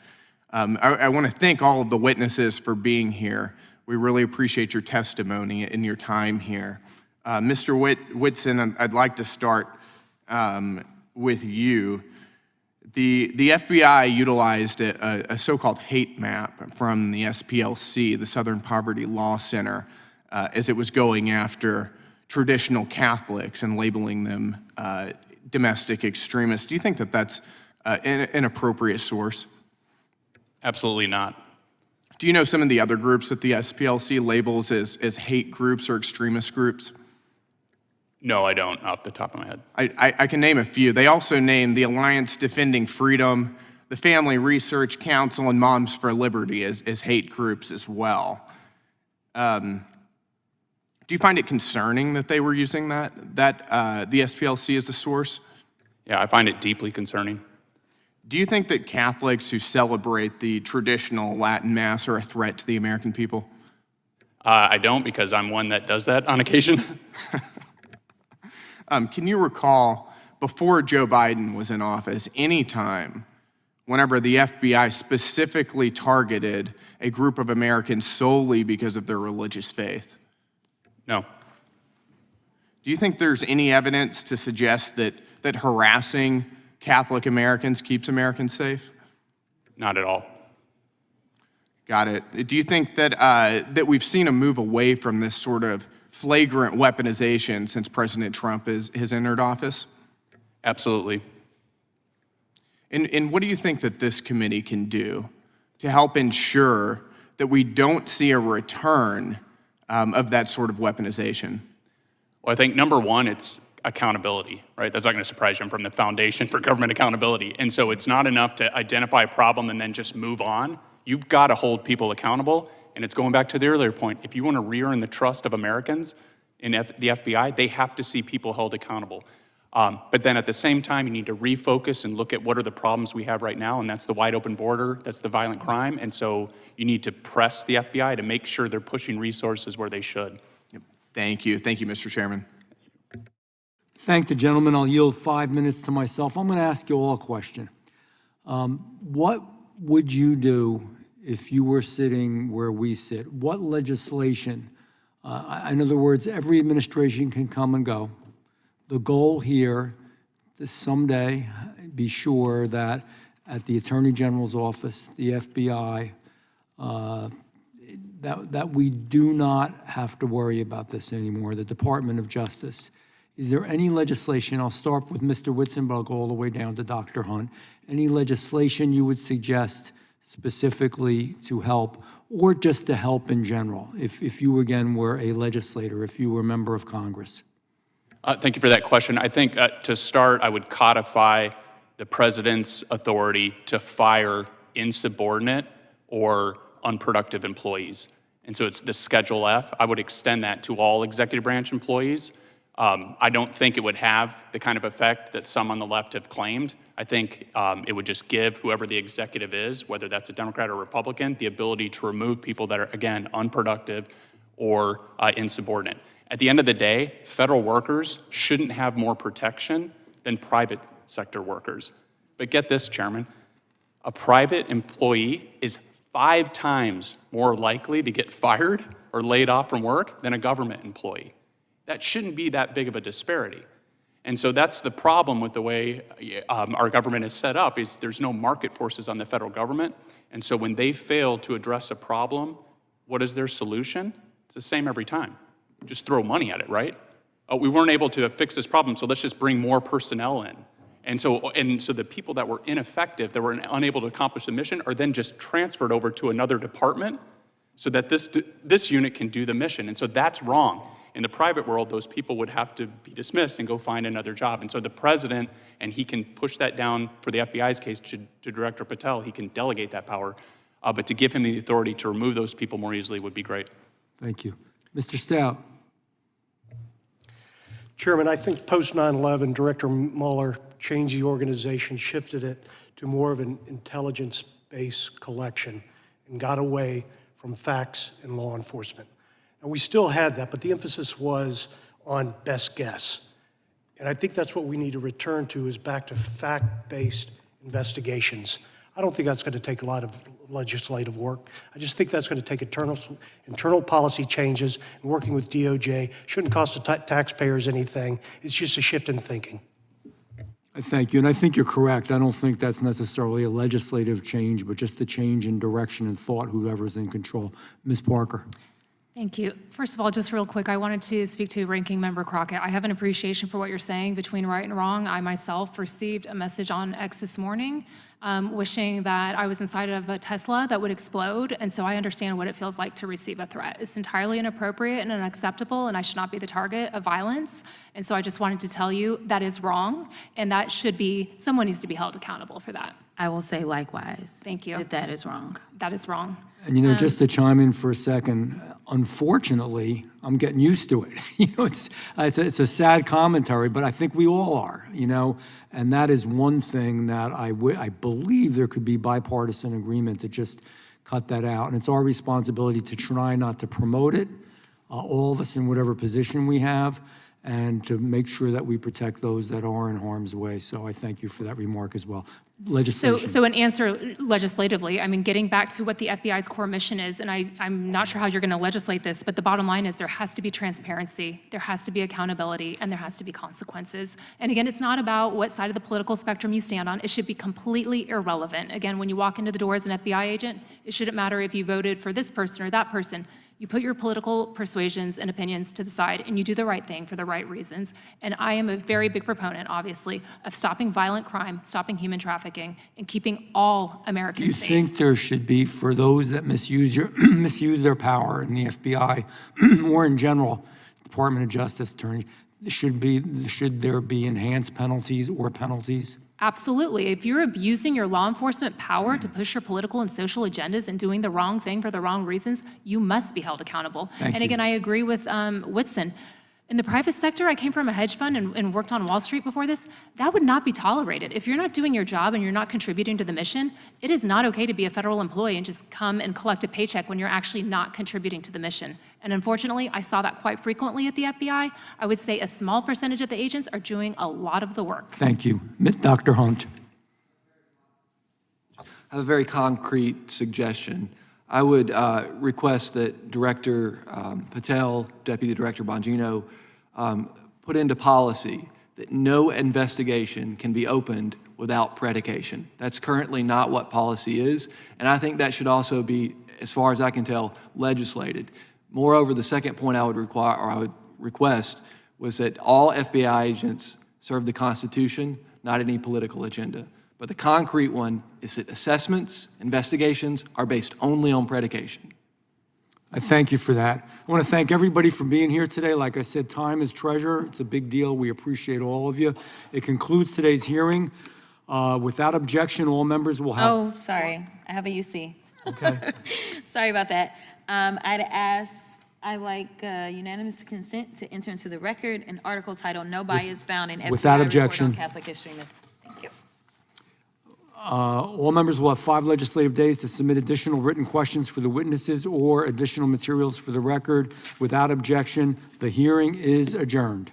S13: I want to thank all of the witnesses for being here. We really appreciate your testimony and your time here. Mr. Whitson, I'd like to start with you. The FBI utilized a so-called hate map from the SPLC, the Southern Poverty Law Center, as it was going after traditional Catholics and labeling them domestic extremists. Do you think that that's an appropriate source?
S2: Absolutely not.
S13: Do you know some of the other groups that the SPLC labels as hate groups or extremist groups?
S2: No, I don't, off the top of my head.
S13: I can name a few. They also name the Alliance Defending Freedom, the Family Research Council, and Moms for Liberty as hate groups as well. Do you find it concerning that they were using the SPLC as a source?
S2: Yeah, I find it deeply concerning.
S13: Do you think that Catholics who celebrate the traditional Latin Mass are a threat to the American people?
S2: I don't, because I'm one that does that on occasion.
S13: Can you recall, before Joe Biden was in office, any time whenever the FBI specifically targeted a group of Americans solely because of their religious faith?
S2: No.
S13: Do you think there's any evidence to suggest that harassing Catholic Americans keeps Americans safe?
S2: Not at all.
S13: Got it. Do you think that we've seen a move away from this sort of flagrant weaponization since President Trump has entered office?
S2: Absolutely.
S13: And what do you think that this committee can do to help ensure that we don't see a return of that sort of weaponization?
S2: Well, I think number one, it's accountability, right? That's not going to surprise you. I'm from the Foundation for Government Accountability. And so it's not enough to identify a problem and then just move on. You've got to hold people accountable. And it's going back to the earlier point. If you want to re-earn the trust of Americans in the FBI, they have to see people held accountable. But then at the same time, you need to refocus and look at what are the problems we have right now, and that's the wide open border, that's the violent crime, and so you need to press the FBI to make sure they're pushing resources where they should.
S13: Thank you. Thank you, Mr. Chairman.
S1: Thank the gentleman. I'll yield 5 minutes to myself. I'm going to ask you all a question. What would you do if you were sitting where we sit? What legislation? In other words, every administration can come and go. The goal here is someday be sure that at the Attorney General's office, the FBI, that we do not have to worry about this anymore, the Department of Justice. Is there any legislation, I'll start with Mr. Whitson, but I'll go all the way down to Dr. Hunt, any legislation you would suggest specifically to help, or just to help in general, if you, again, were a legislator, if you were a member of Congress?
S2: Thank you for that question. I think to start, I would codify the president's authority to fire insubordinate or unproductive employees. And so it's the Schedule F. I would extend that to all executive branch employees. I don't think it would have the kind of effect that some on the left have claimed. I think it would just give whoever the executive is, whether that's a Democrat or Republican, the ability to remove people that are, again, unproductive or insubordinate. At the end of the day, federal workers shouldn't have more protection than private sector workers. But get this, Chairman, a private employee is 5 times more likely to get fired or laid off from work than a government employee. That shouldn't be that big of a disparity. And so that's the problem with the way our government is set up, is there's no market forces on the federal government. And so when they fail to address a problem, what is their solution? It's the same every time. Just throw money at it, right? We weren't able to fix this problem, so let's just bring more personnel in. And so the people that were ineffective, that were unable to accomplish the mission, are then just transferred over to another department so that this unit can do the mission. And so that's wrong. In the private world, those people would have to be dismissed and go find another job. And so the president, and he can push that down for the FBI's case to Director Patel, he can delegate that power, but to give him the authority to remove those people more easily would be great.
S1: Thank you. Mr. Stout.
S6: Chairman, I think post 9/11, Director Mueller changed the organization, shifted it to more of an intelligence-based collection, and got away from facts and law enforcement. And we still had that, but the emphasis was on best guess. And I think that's what we need to return to, is back to fact-based investigations. I don't think that's going to take a lot of legislative work. I just think that's going to take internal policy changes, and working with DOJ. Shouldn't cost the taxpayers anything. It's just a shift in thinking.
S1: I thank you, and I think you're correct. I don't think that's necessarily a legislative change, but just a change in direction and thought, whoever's in control. Ms. Parker.
S7: Thank you. First of all, just real quick, I wanted to speak to Ranking Member Crockett. I have an appreciation for what you're saying between right and wrong. I myself received a message on X this morning wishing that I was inside of a Tesla that would explode, and so I understand what it feels like to receive a threat. It's entirely inappropriate and unacceptable, and I should not be the target of violence. And so I just wanted to tell you that is wrong, and that should be, someone needs to be held accountable for that.
S3: I will say likewise.
S7: Thank you.
S3: That is wrong.
S7: That is wrong.
S1: And, you know, just to chime in for a second, unfortunately, I'm getting used to it. You know, it's a sad commentary, but I think we all are, you know, and that is one thing that I believe there could be bipartisan agreement to just cut that out. And it's our responsibility to try not to promote it, all of us in whatever position we have, and to make sure that we protect those that are in harm's way. So I thank you for that remark as well. Legislation.
S7: So an answer legislatively, I mean, getting back to what the FBI's core mission is, and I'm not sure how you're going to legislate this, but the bottom line is there has to be transparency, there has to be accountability, and there has to be consequences. And again, it's not about what side of the political spectrum you stand on. It should be completely irrelevant. Again, when you walk into the door as an FBI agent, it shouldn't matter if you voted for this person or that person. You put your political persuasions and opinions to the side, and you do the right thing for the right reasons. And I am a very big proponent, obviously, of stopping violent crime, stopping human trafficking, and keeping all Americans safe.
S1: Do you think there should be, for those that misuse their power in the FBI or in general, Department of Justice attorney, should there be enhanced penalties or penalties?
S7: Absolutely. If you're abusing your law enforcement power to push your political and social agendas and doing the wrong thing for the wrong reasons, you must be held accountable.
S1: Thank you.
S7: Again, I agree with Whitson. In the private sector, I came from a hedge fund and worked on Wall Street before this. That would not be tolerated. If you're not doing your job and you're not contributing to the mission, it is not okay to be a federal employee and just come and collect a paycheck when you're actually not contributing to the mission. And unfortunately, I saw that quite frequently at the FBI. I would say a small percentage of the agents are doing a lot of the work.
S1: Thank you. Dr. Hunt.
S8: I have a very concrete suggestion. I would request that Director Patel, Deputy Director Bongino, put into policy that no investigation can be opened without predication. That's currently not what policy is, and I think that should also be, as far as I can tell, legislated. Moreover, the second point I would request was that all FBI agents serve the Constitution, not any political agenda. But the concrete one is that assessments, investigations are based only on predication.
S1: I thank you for that. I want to thank everybody for being here today. Like I said, time is treasure. It's a big deal. We appreciate all of you. It concludes today's hearing. Without objection, all members will have...
S3: Oh, sorry, I have a UC.
S1: Okay.
S3: Sorry about that. I'd like unanimous consent to enter into the record an article titled "No Bias Found in FBI
S1: Without
S3: Report
S1: objection.
S3: on Catholic Extremists." Thank you.
S1: All members will have 5 legislative days to submit additional written questions for the witnesses or additional materials for the record. Without objection, the hearing is adjourned.